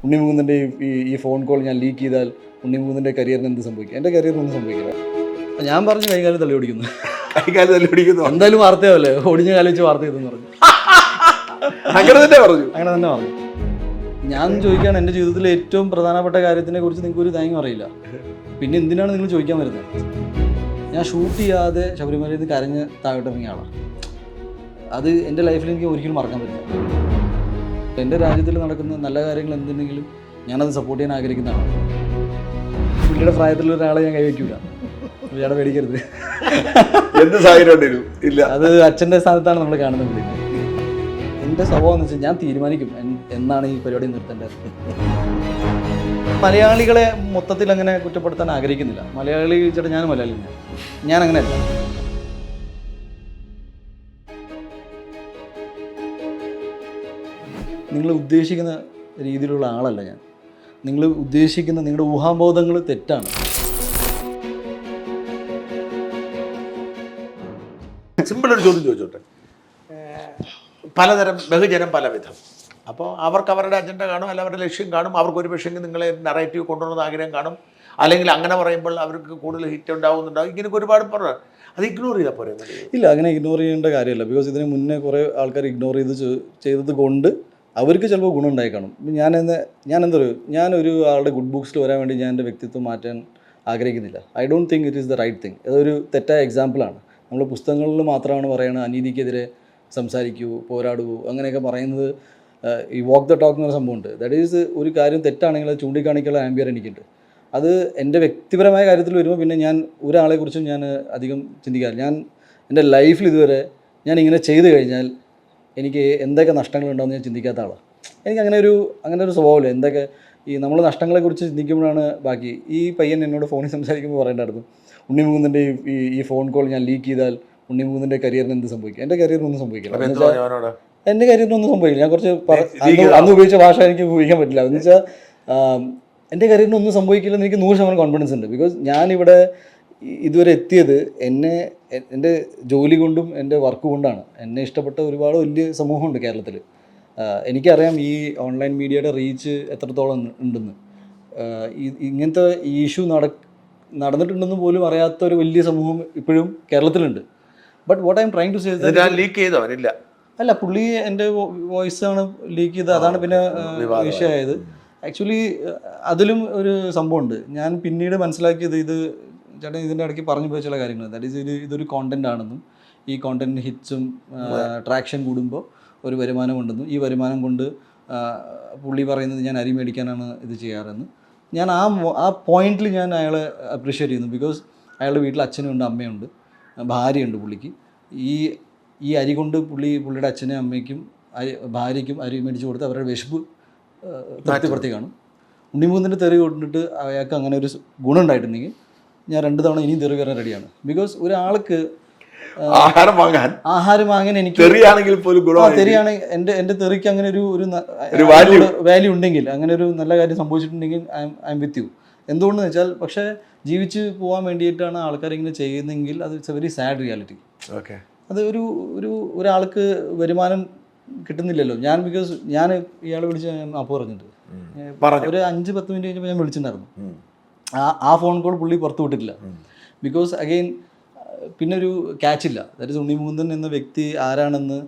ഉണ്ണിമുകുന്ദൻ്റെ ഈ phone call ഞാൻ leak ചെയ്താൽ ഉണ്ണിമുകുന്ദൻ്റെ കരിയറിന് എന്ത് സംഭവിക്കും? എൻ്റെ കരിയറിനൊന്നും സംഭവിക്കില്ല. ഞാൻ പറഞ്ഞു കൈകാലം തള്ളി ഓടിക്കുന്നു. കൈകാലം തള്ളി ഓടിക്കുന്നു. എന്തായാലും വാർത്തയാവല്ലേ, ഒടിഞ്ഞ കാലം വെച്ച് വാർത്ത ചെയ്തെന്ന് പറഞ്ഞു. അങ്ങനെ തന്നെ പറഞ്ഞു. ഞാൻ ചോദിക്കുകയാണ്, എൻ്റെ ജീവിതത്തിലെ ഏറ്റവും പ്രധാനപ്പെട്ട കാര്യത്തിനെ കുറിച്ച് നിങ്ങൾക്ക് ഒരു തേങ്ങ അറിയില്ല, പിന്നെ എന്തിനാണ് നിങ്ങൾ ചോദിക്കാൻ വരുന്നത്? ഞാൻ ഷൂട്ട് ചെയ്യാതെ ശബരിമലയിൽ നിന്ന് കരഞ്ഞ് താഴോട്ടിറങ്ങിയ ആളാണ്. അത് എൻ്റെ ലൈഫിൽ എനിക്ക് ഒരിക്കലും മറക്കാൻ പറ്റില്ല. എൻ്റെ രാജ്യത്തിൽ നടക്കുന്ന നല്ല കാര്യങ്ങൾ എന്തുണ്ടെങ്കിലും ഞാനത് സപ്പോർട്ട് ചെയ്യാൻ ആഗ്രഹിക്കുന്ന ആളാണ്. പുള്ളിയുടെ പ്രായത്തിലുള്ള ഒരാളെ ഞാൻ കൈവയ്ക്കൂല, ഇയാളെ പേടിക്കരുത്. എന്ത് സാഹചര്യം ഇല്ല, അത് അച്ഛൻ്റെ സ്ഥാനത്താണ് നമ്മൾ കാണുന്നത്. എൻ്റെ സ്വഭാവം എന്ന് വെച്ചാൽ ഞാൻ തീരുമാനിക്കും എന്നാണ് ഈ പരിപാടി നിർത്തേണ്ടത്. മലയാളികളെ മൊത്തത്തിൽ അങ്ങനെ കുറ്റപ്പെടുത്താൻ ആഗ്രഹിക്കുന്നില്ല. മലയാളി ചേട്ടാ, ഞാൻ മലയാളിയാണ്, ഞാൻ അങ്ങനെയല്ല. നിങ്ങൾ ഉദ്ദേശിക്കുന്ന രീതിയിലുള്ള ആളല്ല ഞാൻ. നിങ്ങൾ ഉദ്ദേശിക്കുന്ന നിങ്ങളുടെ ഊഹാബോധങ്ങൾ തെറ്റാണ്. സിമ്പിൾ ഒരു ചോദ്യം ചോദിച്ചോട്ടെ. പലതരം ബഹുജനം പലവിധം. അപ്പോൾ അവർക്ക് അവരുടെ അജണ്ട കാണും, അല്ല അവരുടെ ലക്ഷ്യം കാണും. അവർക്കൊരു പക്ഷേ നിങ്ങളെ നറേറ്റീവ് കൊണ്ടുവരുന്ന ആഗ്രഹം കാണും, അല്ലെങ്കിൽ അങ്ങനെ പറയുമ്പോൾ അവർക്ക് കൂടുതൽ ഹിറ്റ് ഉണ്ടാവുന്നുണ്ടാവും. ഇങ്ങനെയൊക്കെ ഒരുപാട് പറഞ്ഞു. അത് ഇഗ്നോർ ചെയ്താൽ പോരെ? ഇല്ല, അങ്ങനെ ഇഗ്നോർ ചെയ്യേണ്ട കാര്യമല്ല. ബിക്കോസ് ഇതിന് മുന്നേ കുറേ ആൾക്കാർ ഇഗ്നോർ ചെയ്തത് കൊണ്ട് അവർക്ക് ചിലപ്പോൾ ഗുണം ഉണ്ടായി കാണും. ഞാനൊരു ആളുടെ ഗുഡ് ബുക്സിൽ വരാൻ വേണ്ടി ഞാൻ എൻ്റെ വ്യക്തിത്വം മാറ്റാൻ ആഗ്രഹിക്കുന്നില്ല. I don't think it is the right thing. അതൊരു തെറ്റായ എക്സാമ്പിളാണ്. നമ്മൾ പുസ്തകങ്ങളിൽ മാത്രമാണ് പറയുന്നത് അനീതിക്കെതിരെ സംസാരിക്കൂ, പോരാടൂ, അങ്ങനെയൊക്കെ പറയുന്നത്. ഈ വാക്ക് ദ ടോക്ക് എന്നൊരു സംഭവമുണ്ട്. ദാറ്റ് ഈസ് ഒരു കാര്യം തെറ്റാണെങ്കിൽ അത് ചൂണ്ടിക്കാണിക്കാനുള്ള ആംബിയർ എനിക്കുണ്ട്. അത് എൻ്റെ വ്യക്തിപരമായ കാര്യത്തിൽ വരുമ്പോൾ പിന്നെ ഞാൻ ഒരാളെക്കുറിച്ചും ഞാൻ അധികം ചിന്തിക്കാറില്ല. ഞാൻ എൻ്റെ ലൈഫിൽ ഇതുവരെ ഞാൻ ഇങ്ങനെ ചെയ്തു കഴിഞ്ഞാൽ എനിക്ക് എന്തൊക്കെ നഷ്ടങ്ങളുണ്ടാകുമെന്ന് ഞാൻ ചിന്തിക്കാത്ത ആളാണ്. എനിക്ക് അങ്ങനെ ഒരു സ്വഭാവമില്ല. എന്തൊക്കെ നമ്മൾ നഷ്ടങ്ങളെക്കുറിച്ച് ചിന്തിക്കുമ്പോഴാണ് ബാക്കി. ഈ പയ്യൻ എന്നോട് ഫോണിൽ സംസാരിക്കുമ്പോൾ പറയേണ്ടായിരുന്നു, ഉണ്ണിമുകുന്ദൻ്റെ ഈ ഫോൺ കോൾ ഞാൻ ലീക്ക് ചെയ്താൽ ഉണ്ണിമുകുന്ദൻ്റെ കരിയറിന് എന്ത് സംഭവിക്കും? എൻ്റെ കരിയറിനൊന്നും സംഭവിക്കില്ല. എൻ്റെ കരിയറിനൊന്നും സംഭവിക്കില്ല. ഞാൻ കുറച്ച് അന്ന് ഉപയോഗിച്ച ഭാഷ എനിക്ക് ഉപയോഗിക്കാൻ പറ്റില്ല. എന്ന് വെച്ചാൽ എൻ്റെ കരിയറിനൊന്നും സംഭവിക്കില്ലെന്ന് എനിക്ക് 100% കോൺഫിഡൻസ് ഉണ്ട്. ബിക്കോസ് ഞാനിവിടെ ഇതുവരെ എത്തിയത് എൻ്റെ ജോലി കൊണ്ടും എൻ്റെ വർക്ക് കൊണ്ടാണ്. എന്നെ ഇഷ്ടപ്പെട്ട ഒരുപാട് വലിയ സമൂഹമുണ്ട് കേരളത്തിൽ. എനിക്കറിയാം ഈ ഓൺലൈൻ മീഡിയയുടെ റീച്ച് എത്രത്തോളം ഉണ്ടെന്ന്. ഇങ്ങനത്തെ ഈ ഇഷ്യൂ നടന്നിട്ടുണ്ടെന്ന് പോലും അറിയാത്ത ഒരു വലിയ സമൂഹം ഇപ്പോഴും കേരളത്തിലുണ്ട്. But what I am trying to say leak ചെയ്തവനില്ല. അല്ല, പുള്ളി എൻ്റെ വോയിസാണ് ലീക്ക് ചെയ്തത്. അതാണ് പിന്നെ വിഷയമായത്. ആക്ച്വലി അതിലും ഒരു സംഭവമുണ്ട്. ഞാൻ പിന്നീട് മനസ്സിലാക്കിയത്, ചേട്ടൻ ഇതിൻ്റെ ഇടയ്ക്ക് പറഞ്ഞു പോയ ചില കാര്യങ്ങൾ, ദാറ്റ് ഈസ് ഇതൊരു കോണ്ടൻ്റ് ആണെന്നും ഈ കോണ്ടൻറ്റ് ഹിറ്റ്സും ട്രാക്ഷൻ കൂടുമ്പോൾ ഒരു വരുമാനമുണ്ടെന്നും ഈ വരുമാനം കൊണ്ട് പുള്ളി പറയുന്നത് ഞാൻ അരി മേടിക്കാനാണ് ഇത് ചെയ്യാറെന്ന്. ഞാൻ ആ പോയിന്റിൽ ഞാൻ അയാളെ അപ്രീഷിയേറ്റ് ചെയ്യുന്നു. ബിക്കോസ് അയാളുടെ വീട്ടിൽ അച്ഛനുണ്ട്, അമ്മയുണ്ട്, ഭാര്യയുണ്ട്. പുള്ളിക്ക് ഈ അരി കൊണ്ട് പുള്ളിയുടെ അച്ഛനും അമ്മയ്ക്കും ഭാര്യയ്ക്കും അരി മേടിച്ച് കൊടുത്ത് അവരുടെ വിശപ്പ് തൃപ്തിപ്പെടുത്തി കാണും. ഉണ്ണിമുകുന്ദൻ്റെ തെറി കൊണ്ടിട്ട് അയാൾക്ക് അങ്ങനെ ഒരു ഗുണം ഉണ്ടായിട്ടുണ്ടെങ്കിൽ ഞാൻ 2 തവണ ഇനിയും തെറി കയറാൻ റെഡിയാണ്. ബിക്കോസ് ഒരാൾക്ക് ആഹാരം വാങ്ങാൻ എനിക്ക് തെറിയാണെങ്കിൽ എൻ്റെ തെറിക്ക് അങ്ങനെ ഒരു വാല്യൂ ഉണ്ടെങ്കിൽ, അങ്ങനെ ഒരു നല്ല കാര്യം സംഭവിച്ചിട്ടുണ്ടെങ്കിൽ ഐ എം വിത്ത് യു. എന്തുകൊണ്ടെന്ന് വെച്ചാൽ, പക്ഷേ ജീവിച്ച് പോകാൻ വേണ്ടിയിട്ടാണ് ആൾക്കാർ ഇങ്ങനെ ചെയ്യുന്നതെങ്കിൽ അത് it's A very sad reality. അത് ഒരാൾക്ക് വരുമാനം കിട്ടുന്നില്ലല്ലോ. ബിക്കോസ് ഞാൻ ഇയാളെ വിളിച്ച് അപ്പോൾ പറഞ്ഞിട്ട് ഒരു 5-10 മിനിറ്റ് കഴിഞ്ഞപ്പോൾ ഞാൻ വിളിച്ചിട്ടുണ്ടായിരുന്നു. ആ ഫോൺ കോൾ പുള്ളി പുറത്തു വിട്ടിട്ടില്ല. ബിക്കോസ് അഗെയിൻ പിന്നെ ഒരു ക്യാച്ചില്ല. ദാറ്റ് ഈസ് ഉണ്ണിമുകുന്ദൻ എന്ന വ്യക്തി ആരാണെന്ന്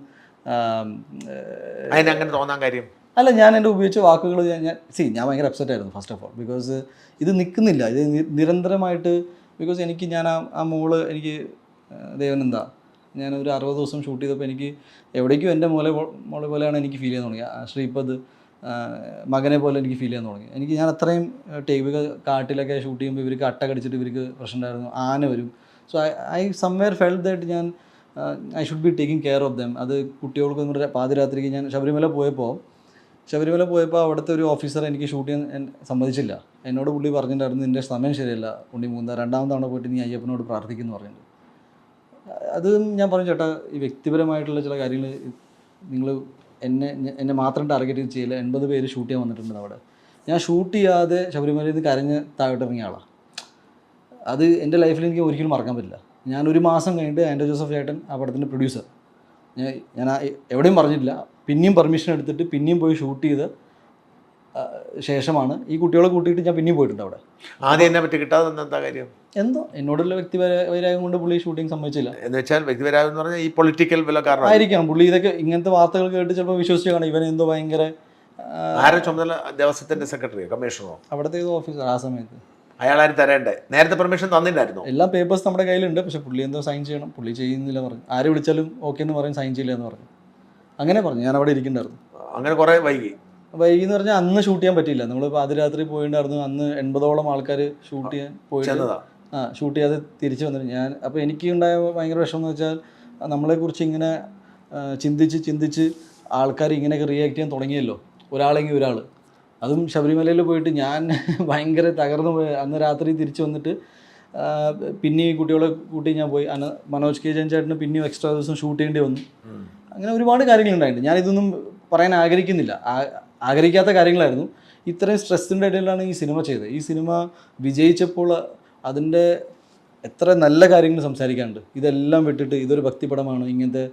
അങ്ങനെ തോന്നാൻ കാര്യം അല്ല. ഞാൻ എൻ്റെ ഉപയോഗിച്ച വാക്കുകൾ ഞാൻ ഭയങ്കര അപ്സെറ്റ് ആയിരുന്നു ഫസ്റ്റ് ഓഫ് ഓൾ. ബിക്കോസ് ഇത് നിൽക്കുന്നില്ല, ഇത് നിരന്തരമായിട്ട്. ബിക്കോസ് ഞാൻ ആ മോള് എനിക്ക് ദേവനെന്താ ഞാനൊരു 60 ദിവസം ഷൂട്ട് ചെയ്തപ്പോൾ എനിക്ക് എവിടേക്കും എൻ്റെ മോളെ പോലെയാണ് എനിക്ക് ഫീൽ ചെയ്യാൻ തുടങ്ങി. ശ്രീപദ് മകനെ പോലെ എനിക്ക് ഫീൽ ചെയ്യാൻ തുടങ്ങി. ഞാൻ അത്രയും ടേക്ക് കാട്ടിലൊക്കെ ഷൂട്ട് ചെയ്യുമ്പോൾ ഇവർക്ക് അട്ട കടിച്ചിട്ട് ഇവർക്ക് പ്രശ്നം ഉണ്ടായിരുന്നു, ആന വരും. So I somewhere felt that I should be taking care of them. അത് കുട്ടികൾക്കും കൂടെ പാതിരാത്രിക്ക് ഞാൻ ശബരിമല പോയപ്പോൾ അവിടുത്തെ ഒരു ഓഫീസർ എനിക്ക് ഷൂട്ട് ചെയ്യാൻ സമ്മതിച്ചില്ല. എന്നോട് പുള്ളി പറഞ്ഞിട്ടുണ്ടായിരുന്നു, നിൻ്റെ സമയം ശരിയല്ല ഉണ്ണിമുകുന്ദ, 2ാം തവണ പോയിട്ട് നീ അയ്യപ്പനോട് പ്രാർത്ഥിക്കുന്നു പറഞ്ഞിട്ട്. അത് ഞാൻ പറഞ്ഞു, ചേട്ടാ ഈ വ്യക്തിപരമായിട്ടുള്ള ചില കാര്യങ്ങൾ നിങ്ങൾ എന്നെ മാത്രം ടാർഗറ്റ് ചെയ്യില്ല. 80 പേര് ഷൂട്ട് ചെയ്യാൻ വന്നിട്ടുണ്ട് അവിടെ. ഞാൻ ഷൂട്ട് ചെയ്യാതെ ശബരിമലയിൽ നിന്ന് കരഞ്ഞ് താഴോട്ടിറങ്ങിയ ആളാണ്. അത് എൻ്റെ ലൈഫിൽ എനിക്ക് ഒരിക്കലും മറക്കാൻ പറ്റില്ല. ഞാൻ 1 മാസം കഴിഞ്ഞിട്ട് ആൻഡ്രോ ജോസഫ് ചേട്ടൻ, ആ പടത്തിൻ്റെ പ്രൊഡ്യൂസർ, ഞാൻ എവിടെയും പറഞ്ഞിട്ടില്ല, പിന്നെയും പെർമിഷൻ എടുത്തിട്ട് പിന്നെയും പോയി ഷൂട്ട് ചെയ്ത് ശേഷമാണ് ഈ കുട്ടികളെ കൂട്ടിയിട്ട് ഞാൻ പിന്നെയും പോയിട്ടുണ്ട് അവിടെ. ആദ്യം എന്നെ പറ്റി കിട്ടാതെ എന്താ കാര്യം? എന്തോ എന്നോടുള്ള വ്യക്തിപരമായത് കൊണ്ട് പുള്ളി ഷൂട്ടിംഗ് സമ്മതിച്ചില്ല എന്ന് വെച്ചാൽ വ്യക്തിപരമായത് എന്ന് പറഞ്ഞാൽ ഈ പൊളിറ്റിക്കൽ വല്ല കാരണം ആയിരിക്കാം. പുള്ളി ഇതൊക്കെ ഇങ്ങനത്തെ വാർത്തകൾ കേട്ട് ചിലപ്പോൾ വിശ്വസിച്ച് കാണാം ഇവൻ എന്തോ ഭയങ്കര ആരെ ചുമതല ദേവസ്വത്തിന്റെ സെക്രട്ടറിയോ കമ്മീഷണറോ അവിടുത്തെ ഏതോ ഓഫീസർ ആ സമയത്ത് അയാളാരും തരേണ്ടേ? നേരത്തെ പെർമിഷൻ തന്നിട്ടുണ്ടായിരുന്നു. എല്ലാ പേപ്പേഴ്സ് നമ്മുടെ കയ്യിലുണ്ട്. പക്ഷെ പുള്ളി എന്തോ സൈൻ ചെയ്യണം, പുള്ളി ചെയ്യുന്നില്ല പറഞ്ഞു. ആര് വിളിച്ചാലും ഓക്കെ എന്ന് പറയും, സൈൻ ചെയ്യില്ല എന്ന് പറഞ്ഞു. അങ്ങനെ പറഞ്ഞു. ഞാൻ അവിടെ ഇരിക്കണ്ടായിരുന്നു. അങ്ങനെ കുറേ വൈകി എന്ന് പറഞ്ഞാൽ അന്ന് ഷൂട്ട് ചെയ്യാൻ പറ്റിയില്ല. നമ്മൾ പാതിരാത്രി പോയിട്ടുണ്ടായിരുന്നു. അന്ന് 80ഓളം ആൾക്കാർ ഷൂട്ട് ചെയ്യാൻ പോയിട്ട് ഷൂട്ട് ചെയ്യാതെ തിരിച്ചു വന്നിട്ട് ഞാൻ അപ്പോൾ എനിക്ക് ഉണ്ടായ ഭയങ്കര വിഷമം എന്ന് വെച്ചാൽ നമ്മളെക്കുറിച്ച് ഇങ്ങനെ ചിന്തിച്ച് ആൾക്കാർ ഇങ്ങനെയൊക്കെ റിയാക്ട് ചെയ്യാൻ തുടങ്ങിയല്ലോ, ഒരാളെങ്കിൽ ഒരാൾ. അതും ശബരിമലയിൽ പോയിട്ട് ഞാൻ ഭയങ്കര തകർന്നു പോയി. അന്ന് രാത്രി തിരിച്ചു വന്നിട്ട് പിന്നെ ഈ കുട്ടികളെ കൂട്ടി ഞാൻ പോയി. മനോജ് കെ ജയൻ ചേട്ടന് പിന്നെയും എക്സ്ട്രാ ദിവസം ഷൂട്ട് ചെയ്യേണ്ടി വന്നു. അങ്ങനെ ഒരുപാട് കാര്യങ്ങളുണ്ടായിട്ടുണ്ട്. ഞാനിതൊന്നും പറയാൻ ആഗ്രഹിക്കാത്ത കാര്യങ്ങളായിരുന്നു. ഇത്രയും സ്ട്രെസ്സിൻ്റെ ഇടയിലാണ് ഈ സിനിമ ചെയ്തത്. ഈ സിനിമ വിജയിച്ചപ്പോൾ അതിൻ്റെ എത്ര നല്ല കാര്യങ്ങൾ സംസാരിക്കാനുണ്ട്. ഇതെല്ലാം വിട്ടിട്ട് ഇതൊരു ഭക്തിപടമാണ്, ഇങ്ങനത്തെ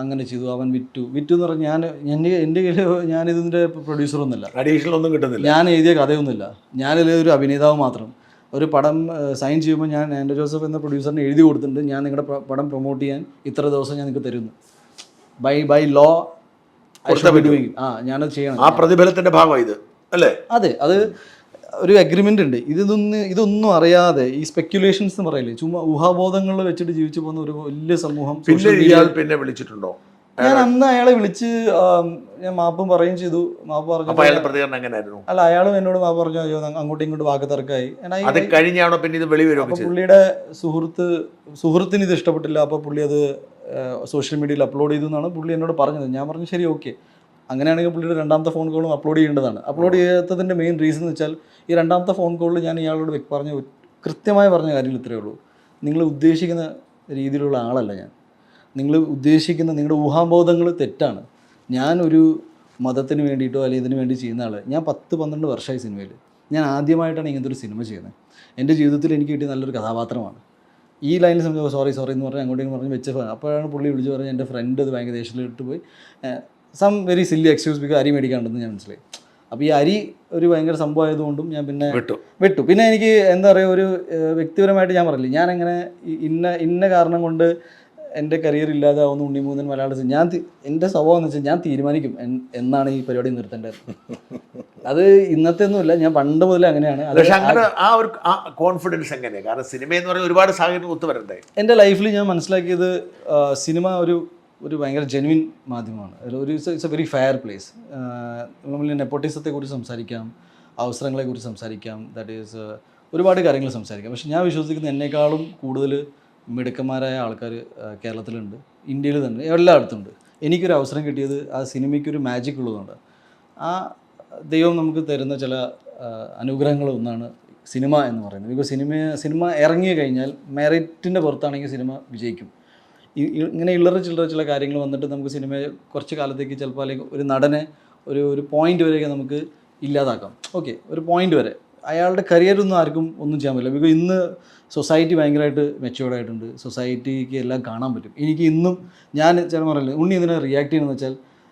അങ്ങനെ ചെയ്തു, അവൻ വിറ്റു എന്ന് പറഞ്ഞാൽ എൻ്റെ കയ്യിൽ ഞാനിതിൻ്റെ പ്രൊഡ്യൂസറൊന്നുമില്ല, അഡീഷണൽ ഒന്നും കിട്ടുന്നില്ല, ഞാൻ എഴുതിയ കഥയൊന്നുമില്ല, ഞാനിതിൽ ഒരു അഭിനേതാവ് മാത്രം. ഒരു പടം സൈൻ ചെയ്യുമ്പോൾ ഞാൻ ആൻഡ്രോ ജോസഫ് എന്ന പ്രൊഡ്യൂസറിന് എഴുതി കൊടുത്തിട്ടുണ്ട്, ഞാൻ നിങ്ങളുടെ പടം പ്രൊമോട്ട് ചെയ്യാൻ ഇത്ര ദിവസം ഞാൻ നിങ്ങൾക്ക് തരുന്നു, ബൈ ലോ ഞാനത് ചെയ്യണം. ആ പ്രതിഫലത്തിന്റെ ഭാഗം ഇത് അല്ലേ? അതെ, അത് ഒരു അഗ്രിമെൻ്റ് ഉണ്ട്. ഇതൊന്നും അറിയാതെ ഈ സ്പെക്യുലേഷൻസ് എന്ന് പറയില്ലേ, ചുമ്മാ ഊഹാബോധങ്ങളിൽ വെച്ചിട്ട് ജീവിച്ചു പോകുന്ന ഒരു വലിയ സമൂഹം. പിന്നെ വിളിച്ചിട്ടുണ്ടോ? ഞാൻ അന്ന് അയാളെ വിളിച്ച് ഞാൻ മാപ്പും പറയുകയും ചെയ്തു. മാപ്പ് പറഞ്ഞു. അയാളുടെ പ്രതികരണം എങ്ങനെയായിരുന്നു? അല്ല, അയാളും എന്നോട് മാപ്പ് പറഞ്ഞു. അയ്യോ അങ്ങോട്ടും ഇങ്ങോട്ട് വാക്ക് തർക്കമായി. അത് കഴിഞ്ഞാണോ പിന്നെ ഇത് വെളി വരും? പുള്ളിയുടെ സുഹൃത്തിന് ഇത് ഇഷ്ടപ്പെട്ടില്ല. അപ്പോൾ പുള്ളി അത് സോഷ്യൽ മീഡിയയിൽ അപ്ലോഡ് ചെയ്തു എന്നാണ് പുള്ളി എന്നോട് പറഞ്ഞത്. ഞാൻ പറഞ്ഞു ശരി, ഓക്കെ, അങ്ങനെയാണെങ്കിൽ പുള്ളിയുടെ രണ്ടാമത്തെ ഫോൺ കോളും അപ്ലോഡ് ചെയ്യേണ്ടതാണ്. അപ്ലോഡ് ചെയ്യാത്തതിൻ്റെ മെയിൻ റീസൺ എന്ന് വെച്ചാൽ ഈ രണ്ടാമത്തെ ഫോൺ കോളിൽ ഞാൻ ഇയാളോട് കൃത്യമായി പറഞ്ഞ കാര്യങ്ങൾ ഇത്രയേ ഉള്ളൂ. നിങ്ങൾ ഉദ്ദേശിക്കുന്ന രീതിയിലുള്ള ആളല്ല ഞാൻ. നിങ്ങൾ ഉദ്ദേശിക്കുന്ന നിങ്ങളുടെ ഊഹാബോധങ്ങൾ തെറ്റാണ്. ഞാനൊരു മതത്തിന് വേണ്ടിയിട്ടോ അല്ലെങ്കിൽ ഇതിനു വേണ്ടി ചെയ്യുന്ന ആൾ. ഞാൻ 10-12 വർഷമായി സിനിമയിൽ. ഞാൻ ആദ്യമായിട്ടാണ് ഇങ്ങനത്തെ ഒരു സിനിമ ചെയ്യുന്നത്. എൻ്റെ ജീവിതത്തിൽ എനിക്ക് കിട്ടിയ നല്ലൊരു കഥാപാത്രമാണ്. ഈ ലൈനിൽ സംബന്ധിച്ച് സോറി എന്ന് പറഞ്ഞ് അങ്ങോട്ടേക്ക് പറഞ്ഞ് വെച്ച. അപ്പോഴാണ് പുള്ളി വിളിച്ച് പറഞ്ഞ് എൻ്റെ ഫ്രണ്ട് അത് ഭയങ്കര ദേഷ്യത്തിലിട്ട് പോയി some very silly excuse because അരി മേടിക്കാണ്ടെന്ന് ഞാൻ മനസ്സിലായി. അപ്പോൾ ഈ അരി ഒരു ഭയങ്കര സംഭവമായതുകൊണ്ടും ഞാൻ പിന്നെ വിട്ടു. പിന്നെ എനിക്ക് എന്താ പറയുക, ഒരു വ്യക്തിപരമായിട്ട് ഞാൻ പറഞ്ഞില്ല, ഞാനങ്ങനെ ഇന്ന കാരണം കൊണ്ട് എൻ്റെ കരിയർ ഇല്ലാതാവുന്ന ഉണ്ണിമൂന്നൻ മലയാളത്തിൽ എൻ്റെ സ്വഭാവം എന്ന് വെച്ചാൽ ഞാൻ തീരുമാനിക്കും എന്നാണ് ഈ പരിപാടി നിർത്തേണ്ടത്. അത് ഇന്നത്തെ ഒന്നുമില്ല, ഞാൻ പണ്ട് മുതലേ അങ്ങനെയാണ്. ആ ഒരു കോൺഫിഡൻസ് എങ്ങനെയാണ്? കാരണം സിനിമ എന്ന് പറയുന്നത് ഒരുപാട് സാഹചര്യം ഒത്തുവരണ്ടേ. എൻ്റെ ലൈഫിൽ ഞാൻ മനസ്സിലാക്കിയത് സിനിമ ഒരു ഭയങ്കര ജെന്വിൻ മാധ്യമമാണ്. It's A very fair place. നമ്മൾ നെപ്പോട്ടിസത്തെക്കുറിച്ച് സംസാരിക്കാം, അവസരങ്ങളെക്കുറിച്ച് സംസാരിക്കാം, ദാറ്റ് ഈസ് ഒരുപാട് കാര്യങ്ങൾ സംസാരിക്കാം. പക്ഷെ ഞാൻ വിശ്വസിക്കുന്നത് എന്നേക്കാളും കൂടുതൽ മിടുക്കന്മാരായ ആൾക്കാർ കേരളത്തിലുണ്ട്, ഇന്ത്യയിൽ തന്നെ എല്ലായിടത്തുണ്ട്. എനിക്കൊരു അവസരം കിട്ടിയത് ആ സിനിമയ്ക്കൊരു മാജിക് ഉള്ളതുകൊണ്ട്. ആ ദൈവം നമുക്ക് തരുന്ന ചില അനുഗ്രഹങ്ങളൊന്നാണ് സിനിമ എന്ന് പറയുന്നത്. ബിക്കോസ് സിനിമ ഇറങ്ങി കഴിഞ്ഞാൽ മെറിറ്റിൻ്റെ പുറത്താണെങ്കിൽ സിനിമ വിജയിക്കും. ഇങ്ങനെ ചില്ലറ ചില കാര്യങ്ങൾ വന്നിട്ട് നമുക്ക് സിനിമയെ കുറച്ച് കാലത്തേക്ക് ചിലപ്പോൾ അല്ലെങ്കിൽ ഒരു നടനെ ഒരു പോയിന്റ് വരെയൊക്കെ നമുക്ക് ഇല്ലാതാക്കാം. ഓക്കെ, ഒരു പോയിന്റ് വരെ അയാളുടെ കരിയറൊന്നും ആർക്കും ഒന്നും ചെയ്യാൻ പറ്റില്ല. ബിക്കോസ് ഇന്ന് സൊസൈറ്റി ഭയങ്കരമായിട്ട് മെച്ചുവേർഡായിട്ടുണ്ട്. സൊസൈറ്റിക്ക് എല്ലാം കാണാൻ പറ്റും. എനിക്ക് ഇന്നും ഞാൻ ചില പറയില്ല ഉണ്ണി ഇതിനെ റിയാക്ട് ചെയ്യുന്നതെന്ന്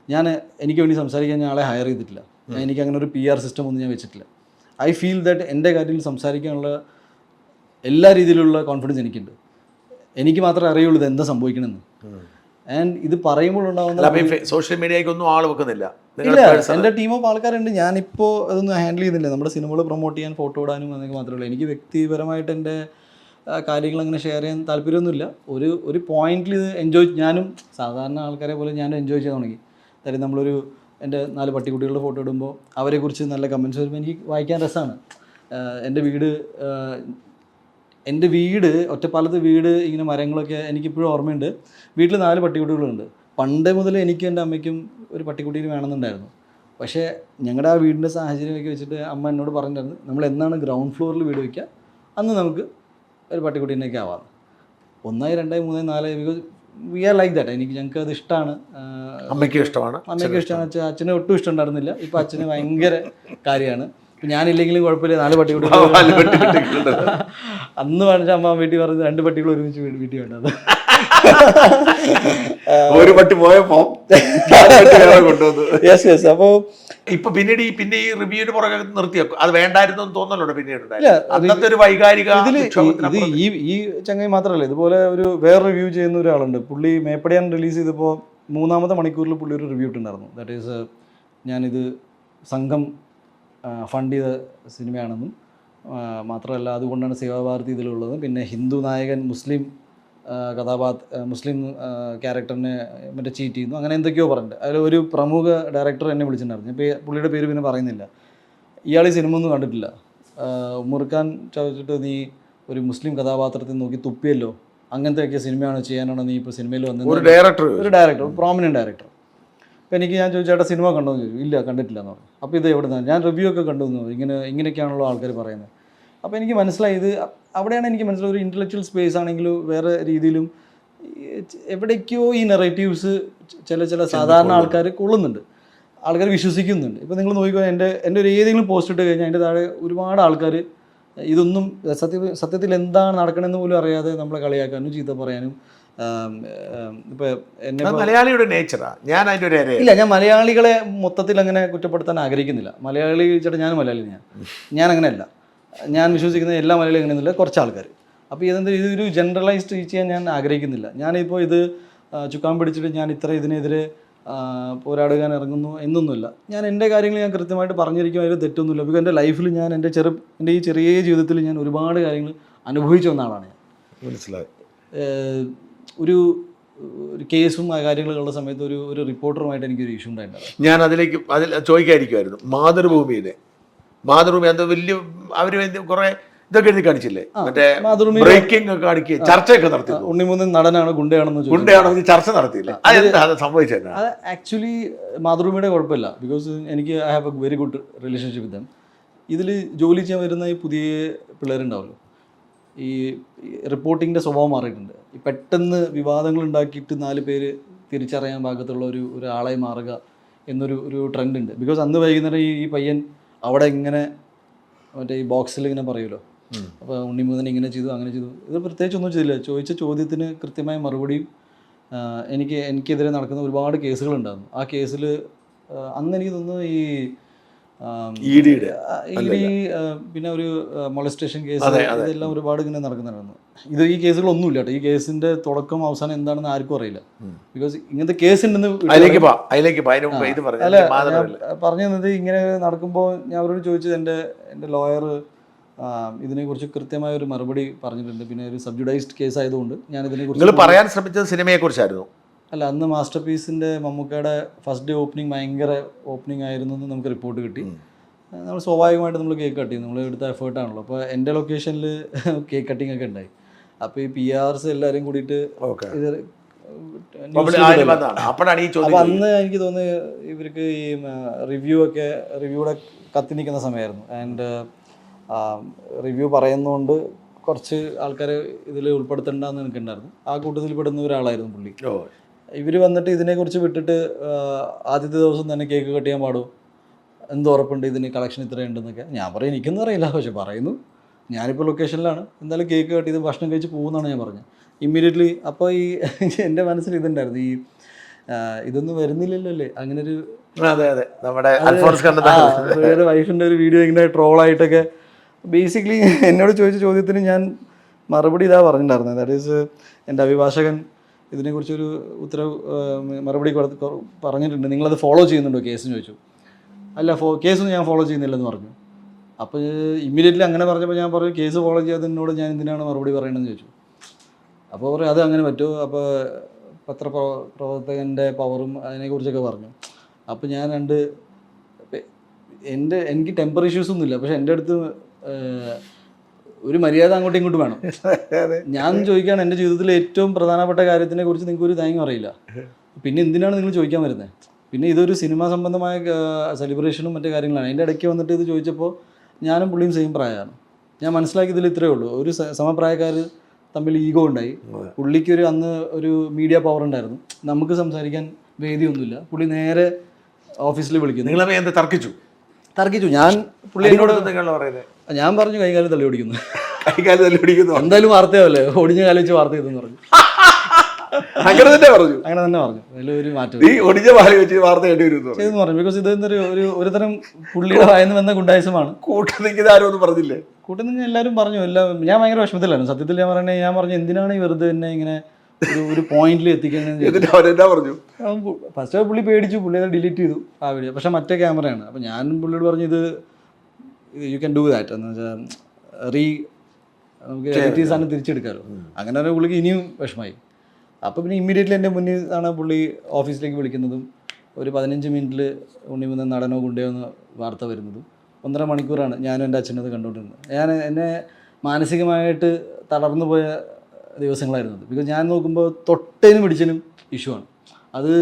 വെച്ചാൽ എനിക്ക് വേണ്ടി സംസാരിക്കാൻ ഞാൻ ആളെ ഹയർ ചെയ്തിട്ടില്ല. എനിക്ക് അങ്ങനെ ഒരു PR സിസ്റ്റം ഒന്നും ഞാൻ വെച്ചിട്ടില്ല. ഐ ഫീൽ ദാറ്റ് എൻ്റെ കാര്യത്തിൽ സംസാരിക്കാനുള്ള എല്ലാ രീതിയിലുള്ള കോൺഫിഡൻസ് എനിക്കുണ്ട്. എനിക്ക് മാത്രമേ അറിയുള്ളൂ ഇത് എന്താ സംഭവിക്കണമെന്ന്. ആൻഡ് ഇത് പറയുമ്പോൾ ഉണ്ടാകുന്ന സോഷ്യൽ മീഡിയയ്ക്കൊന്നും ആൾ വെക്കുന്നില്ല. ഇല്ല, എൻ്റെ ടീം ഓഫ് ആൾക്കാരുണ്ട്. ഞാനിപ്പോൾ അതൊന്നും ഹാൻഡിൽ ചെയ്യുന്നില്ല. നമ്മുടെ സിനിമകൾ പ്രൊമോട്ട് ചെയ്യാൻ, ഫോട്ടോ ഇടാനും അതൊക്കെ മാത്രമേ ഉള്ളൂ. എനിക്ക് വ്യക്തിപരമായിട്ട് എൻ്റെ കാര്യങ്ങൾ അങ്ങനെ ഷെയർ ചെയ്യാൻ താല്പര്യമൊന്നുമില്ല. ഒരു പോയിന്റിൽ ഇത് ഞാനും സാധാരണ ആൾക്കാരെ പോലെ ഞാനും എൻജോയ് ചെയ്യാൻ തുടങ്ങി. കാര്യം നമ്മളൊരു എൻ്റെ 4 പട്ടിക്കുട്ടികളുടെ ഫോട്ടോ ഇടുമ്പോൾ അവരെക്കുറിച്ച് നല്ല കമൻറ്റ്സ് വരുമ്പോൾ എനിക്ക് വായിക്കാൻ രസമാണ്. എൻ്റെ വീട് ഒറ്റപ്പാലത്ത് വീട് ഇങ്ങനെ മരങ്ങളൊക്കെ എനിക്കിപ്പോഴും ഓർമ്മയുണ്ട്. വീട്ടിൽ 4 പട്ടിക്കുട്ടികളുണ്ട്. പണ്ട് മുതൽ എനിക്കും എൻ്റെ അമ്മയ്ക്കും ഒരു പട്ടിക്കുട്ടീനെ വേണമെന്നുണ്ടായിരുന്നു. പക്ഷേ ഞങ്ങളുടെ ആ വീടിൻ്റെ സാഹചര്യമൊക്കെ വെച്ചിട്ട് അമ്മ എന്നോട് പറഞ്ഞിരുന്നു, നമ്മൾ എന്നാണ് ഗ്രൗണ്ട് ഫ്ലോറിൽ വീട് വയ്ക്കുക അന്ന് നമുക്ക് ഒരു പട്ടിക്കുട്ടീനൊക്കെ ആവാം. 1, 2, 3, 4 because we are like that. ഞങ്ങൾക്ക് അത് ഇഷ്ടമാണ്. അമ്മയ്ക്കും ഇഷ്ടമാണ്. അച്ഛന് ഒട്ടും ഇഷ്ടം ഉണ്ടായിരുന്നില്ല. ഇപ്പോൾ അച്ഛന് ഭയങ്കര കാര്യമാണ്. ഞാനില്ലെങ്കിലും കുഴപ്പമില്ല, 4 പട്ടിക്കുട്ടികൾ. അന്ന് പറഞ്ഞ അമ്മ വീട്ടിൽ പറഞ്ഞത് 2 പട്ടികൾ ഒരുമിച്ച് വീട്ടിൽ വേണ്ടത്. ഒരു പട്ടി പോയപ്പോ കൊണ്ടുവന്നു. Yes yes. അപ്പോൾ ഇപ്പൊ പിന്നീട് ഈ റിവ്യൂവിന് പുറകെ നിർത്തിയേക്കും, അത് വേണ്ടായിരുന്നു എന്ന് തോന്നലുണ്ട് പിന്നീട്. അന്നത്തെ ഒരു വൈകാരിക ഇത് ഈ ചങ്ങായി മാത്രമല്ല, ഇതുപോലെ ഒരു വേറെ റിവ്യൂ ചെയ്യുന്ന ഒരാളുണ്ട്. പുള്ളി മേപ്പടിയാൻ റിലീസ് ചെയ്തപ്പോൾ 3-ാമത്തെ മണിക്കൂറിൽ പുള്ളി ഒരു റിവ്യൂ ഇട്ടുണ്ടായിരുന്നു. ദാറ്റ് ഈസ് ഞാനിത് സംഘം ഫണ്ട് ചെയ്ത സിനിമയാണെന്നും മാത്രമല്ല അതുകൊണ്ടാണ് സേവാഭാരതി ഇതിലുള്ളത്, പിന്നെ ഹിന്ദു നായകൻ മുസ്ലിം മുസ്ലിം ക്യാരക്ടറിനെ മറ്റേ ചീറ്റ് ചെയ്യുന്നു, അങ്ങനെ എന്തൊക്കെയോ പറഞ്ഞിട്ട്. അതിൽ ഒരു പ്രമുഖ ഡയറക്ടർ എന്നെ വിളിച്ചിട്ടുണ്ടായിരുന്നു. ഇപ്പോൾ പുള്ളിയുടെ പേര് പിന്നെ പറയുന്നില്ല. ഇയാൾ ഈ സിനിമ ഒന്നും കണ്ടിട്ടില്ല. ഉമർ ഖാൻ ചോദിച്ചിട്ട് നീ ഒരു മുസ്ലിം കഥാപാത്രത്തെ നോക്കി തുപ്പിയല്ലോ, അങ്ങനത്തെയൊക്കെ സിനിമയാണ് ചെയ്യാനാണോ നീ ഇപ്പോൾ സിനിമയിൽ വന്നത്? ഒരു ഡയറക്ടർ പ്രോമിനൻറ്റ് ഡയറക്ടർ. അപ്പോൾ ഞാൻ ചോദിച്ചു ചേട്ടാ സിനിമ കണ്ടോ എന്ന് ചോദിച്ചു. ഇല്ല കണ്ടിട്ടില്ല എന്ന് പറഞ്ഞു. അപ്പോൾ ഇത് എവിടെ നിന്നാണ്? ഞാൻ റിവ്യൂ ഒക്കെ കണ്ടു എന്ന് പറഞ്ഞു. ഇങ്ങനെയൊക്കെയാണല്ലോ ആൾക്കാർ പറയുന്നത്. അപ്പോൾ എനിക്ക് മനസ്സിലായി, ഇത് അവിടെയാണ് എനിക്ക് മനസ്സിലായി ഒരു ഇൻ്റലക്ച്വൽ സ്പേസ് ആണെങ്കിലും വേറെ രീതിയിലും എവിടേക്കോ ഈ നെറേറ്റീവ്സ് ചില സാധാരണ ആൾക്കാർ കൊള്ളുന്നുണ്ട്, ആൾക്കാർ വിശ്വസിക്കുന്നുണ്ട്. ഇപ്പോൾ നിങ്ങൾ നോക്കിക്കോ, എൻ്റെ ഒരു ഏതെങ്കിലും പോസ്റ്റ് ഇട്ട് കഴിഞ്ഞാൽ അതിൻ്റെ താഴെ ഒരുപാട് ആൾക്കാർ ഇതൊന്നും സത്യത്തിൽ എന്താണ് നടക്കണമെന്ന് പോലും അറിയാതെ നമ്മളെ കളിയാക്കാനും ചീത്ത പറയാനും. ഇപ്പോൾ എന്നെ മലയാളിയുടെ നേച്ചറാണ്, ഞാൻ അതിൻ്റെ ഒരു ഇല്ല, ഞാൻ മലയാളികളെ മൊത്തത്തിൽ അങ്ങനെ കുറ്റപ്പെടുത്താൻ ആഗ്രഹിക്കുന്നില്ല. മലയാളി ചേട്ടാ, ഞാൻ മലയാളി, ഞാൻ അങ്ങനെയല്ല. ഞാൻ വിശ്വസിക്കുന്ന എല്ലാ മലയാളികളും അങ്ങനെയൊന്നുമില്ല, കുറച്ച് ആൾക്കാർ. അപ്പോൾ ഇതൊരു ജനറലൈസ്ഡ് ചെയ്യാൻ ഞാൻ ആഗ്രഹിക്കുന്നില്ല. ഞാനിപ്പോൾ ഇത് ചുക്കാൻ പിടിച്ചിട്ട് ഞാൻ ഇതിനെതിരെ പോരാടുവാൻ ഇറങ്ങുന്നു എന്നൊന്നുമില്ല. ഞാൻ എൻ്റെ കാര്യങ്ങൾ ഞാൻ കൃത്യമായിട്ട് പറഞ്ഞിരിക്കും, അതിൽ തെറ്റൊന്നുമില്ല. ബിക്കോസ് എൻ്റെ ലൈഫിൽ ഞാൻ എൻ്റെ ഈ ചെറിയ ജീവിതത്തിൽ ഞാൻ ഒരുപാട് കാര്യങ്ങൾ അനുഭവിച്ചു വന്ന ആളാണ് ഞാൻ. മനസ്സിലായി. ഒരു കേസും ആ കാര്യങ്ങളുള്ള സമയത്ത് ഒരു റിപ്പോർട്ടറുമായിട്ട് എനിക്കൊരു ഇഷ്യൂ ഉണ്ടായിട്ടുണ്ടായിരുന്നു. ഞാൻ അതിൽ ചോദിക്കാതിരിക്കുമായിരുന്നു. മാതൃഭൂമി അത് വലിയ അവർ കുറേ ഇതൊക്കെ എഴുതി കാണിച്ചില്ലേ, മറ്റേ ബ്രേക്കിംഗ് ഒക്കെ കാണിക്കുക, ചർച്ചയൊക്കെ നടത്തി. ഉണ്ണിമൂന്നൻ നടനാണ് ഗുണ്ടയാണോ ചർച്ച നടത്തിയില്ല, അത് സംഭവിച്ചത്. അത് ആക്ച്വലി മാതൃഭൂമിയുടെ കുഴപ്പമില്ല, ബിക്കോസ് എനിക്ക് I have A very good relationship with dum. ഇതിൽ ജോലി ചെയ്യാൻ വരുന്ന ഈ പുതിയ പിള്ളേരുണ്ടാവുമല്ലോ, ഈ റിപ്പോർട്ടിങ്ങിൻ്റെ സ്വഭാവം മാറിയിട്ടുണ്ട്. ഈ പെട്ടെന്ന് വിവാദങ്ങൾ ഉണ്ടാക്കിയിട്ട് 4 പേര് തിരിച്ചറിയാൻ പാകത്തുള്ള ഒരാളായി മാറുക എന്നൊരു ട്രെൻഡ് ഉണ്ട്. ബിക്കോസ് അന്ന് വൈകുന്നേരം ഈ പയ്യൻ അവിടെ ഇങ്ങനെ മറ്റേ ഈ ബോക്സിൽ ഇങ്ങനെ പറയുമല്ലോ, അപ്പോൾ ഉണ്ണിമൂന്നൻ ഇങ്ങനെ ചെയ്തു അങ്ങനെ ചെയ്തു. ഇത് പ്രത്യേകിച്ച് ഒന്നും ചെയ്തില്ല. ചോദിച്ച ചോദ്യത്തിന് കൃത്യമായ മറുപടിയും. എനിക്കെതിരെ നടക്കുന്ന ഒരുപാട് കേസുകളുണ്ടായിരുന്നു. ആ കേസിൽ അന്ന് എനിക്ക് തോന്നുന്നു ഈ പിന്നെ ഒരു മൊളസ്റ്റേഷൻ കേസ്, ഇതെല്ലാം ഒരുപാട് ഇങ്ങനെ നടക്കുന്നുണ്ടായിരുന്നു. ഈ കേസുകളൊന്നുമില്ല കേട്ടോ. ഈ കേസിന്റെ തുടക്കം അവസാനം എന്താണെന്ന് ആർക്കും അറിയില്ല. ബിക്കോസ് ഇങ്ങനത്തെ കേസ് ഉണ്ടെന്ന് പറഞ്ഞു തന്നത്. ഇങ്ങനെ നടക്കുമ്പോൾ ഞാൻ അവരോട് ചോദിച്ചത്, എൻ്റെ ലോയർ ഇതിനെക്കുറിച്ച് കൃത്യമായ ഒരു മറുപടി പറഞ്ഞിട്ടുണ്ട്. പിന്നെ ഒരു സബ്ജുഡൈസ്ഡ് കേസ് ആയതുകൊണ്ട് ഞാൻ ഇതിനെക്കുറിച്ച് പറയാൻ ശ്രമിച്ചത് സിനിമയെക്കുറിച്ചായിരുന്നു. അല്ല, അന്ന് മാസ്റ്റർ പീസിൻ്റെ മമ്മൂക്കയുടെ ഫസ്റ്റ് ഡേ ഓപ്പണിംഗ് ഭയങ്കര ഓപ്പണിംഗ് ആയിരുന്നു എന്ന് നമുക്ക് റിപ്പോർട്ട് കിട്ടി. നമ്മൾ സ്വാഭാവികമായിട്ട് നമ്മൾ കേക്ക് കട്ട് ചെയ്യും, നമ്മൾ എടുത്ത എഫേർട്ടാണല്ലോ. അപ്പോൾ എൻ്റെ ലൊക്കേഷനിൽ കേക്ക് കട്ടിങ് ഒക്കെ ഉണ്ടായി. അപ്പോൾ ഈ PRs എല്ലാവരും കൂടിയിട്ട് ഇത് അപ്പോൾ അന്ന് എനിക്ക് തോന്നുന്നു ഇവർക്ക് ഈ റിവ്യൂടെ കത്തി നിൽക്കുന്ന സമയമായിരുന്നു. ആൻഡ് റിവ്യൂ പറയുന്നതുകൊണ്ട് കുറച്ച് ആൾക്കാരെ ഇതിൽ ഉൾപ്പെടുത്തേണ്ടെന്ന് എനിക്കുണ്ടായിരുന്നു. ആ കൂട്ടത്തിൽ പെടുന്ന ഒരാളായിരുന്നു പുള്ളി. ഇവർ വന്നിട്ട് ഇതിനെക്കുറിച്ച് വിട്ടിട്ട് ആദ്യത്തെ ദിവസം തന്നെ കേക്ക് കട്ട് ചെയ്യാൻ പാടുമോ, എന്ത് ഉറപ്പുണ്ട് ഇതിന് കളക്ഷൻ ഇത്രയുണ്ടെന്നൊക്കെ. ഞാൻ പറയും എനിക്കൊന്നും അറിയില്ല, പക്ഷെ പറയുന്നു ഞാനിപ്പോൾ ലൊക്കേഷനിലാണ്, എന്തായാലും കേക്ക് കട്ട് ചെയ്ത് ഭക്ഷണം കഴിച്ച് പോകുമെന്നാണ് ഞാൻ പറഞ്ഞത് ഇമ്മീഡിയറ്റ്ലി. അപ്പോൾ എൻ്റെ മനസ്സിൽ ഇതുണ്ടായിരുന്നു, ഇതൊന്നും വരുന്നില്ലല്ലോ അല്ലേ, അങ്ങനെ ഒരു വൈഫിൻ്റെ ഒരു വീഡിയോ ഇങ്ങനെ ട്രോളായിട്ടൊക്കെ. ബേസിക്കലി എന്നോട് ചോദിച്ച ചോദ്യത്തിന് ഞാൻ മറുപടി ഇതാ പറഞ്ഞിട്ടുണ്ടായിരുന്നത്. ദാറ്റ് ഈസ് എൻ്റെ അഭിഭാഷകൻ ഇതിനെക്കുറിച്ചൊരു മറുപടി പറഞ്ഞിട്ടുണ്ട്, നിങ്ങളത് ഫോളോ ചെയ്യുന്നുണ്ടോ കേസെന്ന് ചോദിച്ചു. അല്ല, കേസൊന്നും ഞാൻ ഫോളോ ചെയ്യുന്നില്ലെന്ന് പറഞ്ഞു. അപ്പോൾ ഇമ്മീഡിയറ്റ്ലി അങ്ങനെ പറഞ്ഞപ്പോൾ ഞാൻ പറഞ്ഞു, കേസ് ഫോളോ ചെയ്യാതെ എന്നോട് ഞാൻ എന്തിനാണ് മറുപടി പറയണമെന്ന് ചോദിച്ചു. അപ്പോൾ പറയും അത് അങ്ങനെ പറ്റുമോ, അപ്പോൾ പത്രപ്രവർത്തകൻ്റെ പവറും അതിനെക്കുറിച്ചൊക്കെ പറഞ്ഞു. അപ്പോൾ ഞാൻ എനിക്ക് ടെമ്പർ ഇഷ്യൂസ് ഒന്നുമില്ല, പക്ഷെ എൻ്റെ അടുത്ത് ഒരു മര്യാദ അങ്ങോട്ടും ഇങ്ങോട്ടും വേണം. ഞാൻ ചോദിക്കുകയാണ് എൻ്റെ ജീവിതത്തിലെ ഏറ്റവും പ്രധാനപ്പെട്ട കാര്യത്തിനെ കുറിച്ച് നിങ്ങൾക്ക് ഒരു തേങ്ങ അറിയില്ല, പിന്നെ എന്തിനാണ് നിങ്ങൾ ചോദിക്കാൻ വരുന്നത്? പിന്നെ ഇതൊരു സിനിമാ സംബന്ധമായ സെലിബ്രേഷനും മറ്റു കാര്യങ്ങളാണ്. അതിൻ്റെ ഇടയ്ക്ക് വന്നിട്ട് ഇത് ചോദിച്ചപ്പോൾ ഞാനും പുള്ളിയും സെയിം പ്രായമാണ്. ഞാൻ മനസ്സിലാക്കിയതിൽ ഇത്രയേ ഉള്ളൂ, ഒരു സമപ്രായക്കാർ തമ്മിൽ ഈഗോ ഉണ്ടായി. പുള്ളിക്ക് അന്ന് ഒരു മീഡിയ പവർ ഉണ്ടായിരുന്നു, നമുക്ക് സംസാരിക്കാൻ വേദിയൊന്നുമില്ല. പുള്ളി നേരെ ഓഫീസിൽ വിളിക്കുന്നു. തർക്കിച്ചു. ഞാൻ പുള്ളിയോട് ഞാൻ പറഞ്ഞു കൈകാലം തള്ളി ഓടിക്കുന്നു, എന്തായാലും വാർത്തയാവല്ലേ, ഒടിഞ്ഞ കാലം വെച്ച് വാർത്ത ചെയ്തെന്ന് പറഞ്ഞു. അങ്ങനെ തന്നെ പറഞ്ഞു. അങ്ങനെ തന്നെ പറഞ്ഞു. അതിലൊരു മാറ്റം ഈ ഒടിഞ്ഞ പാല് വെച്ച് വാർത്ത കേട്ടി വരും ചെയ്തെന്ന് പറഞ്ഞു. ബിക്കോസ് ഇതൊരു ഒരു തരം പുള്ളിയുടെ വായന്ന് വന്ന ഗുണ്ടായുസമാണ്. കൂട്ടം നിൽക്കുന്ന ആരും ഒന്നും പറഞ്ഞില്ലേ? കൂട്ടം നിങ്ങൾ എല്ലാവരും പറഞ്ഞു. ഞാൻ ഭയങ്കര വിഷമത്തിലായിരുന്നു സത്യത്തിൽ. ഞാൻ പറഞ്ഞു എന്തിനാണ് ഈ വെറുതെ എന്നെ ഇങ്ങനെ ഒരു പോയിന്റിൽ എത്തിക്കുന്നത്. എന്നിട്ട് അവരെന്നാ പറഞ്ഞു? ഫസ്റ്റ് പുള്ളി പേടിച്ചു, പുള്ളി അത് ഡിലീറ്റ് ചെയ്തു ആ വീഡിയോ. പക്ഷെ മറ്റേ ക്യാമറയാണ്. അപ്പോൾ ഞാൻ പുള്ളിയോട് പറഞ്ഞു ഇത് യു ക്യാൻ ഡു ദാറ്റ് എന്ന് വെച്ചാൽ നമുക്ക് എഡിറ്റ് സാധനം തിരിച്ചെടുക്കാമല്ലോ. അങ്ങനെ തന്നെ പുള്ളിക്ക് ഇനിയും വിഷമമായി. അപ്പോൾ പിന്നെ ഇമ്മീഡിയറ്റ്ലി എൻ്റെ മുന്നിൽ ആണ് പുള്ളി ഓഫീസിലേക്ക് വിളിക്കുന്നതും ഒരു 15 മിനിറ്റിൽ ഉണ്ണിമുന്നൻ നടനോ ഗുണ്ടയോ എന്ന് വാർത്ത വരുന്നതും 1.5 മണിക്കൂറാണ് ഞാനും എൻ്റെ അച്ഛനത് കണ്ടുകൊണ്ടിരുന്നത്. എന്നെ മാനസികമായിട്ട് തളർന്നു പോയ ദിവസങ്ങളായിരുന്നു. ബിക്കോസ് ഞാൻ നോക്കുമ്പോൾ തൊട്ടേനും പിടിച്ചതിനും ഇഷ്യൂ ആണ് അത്.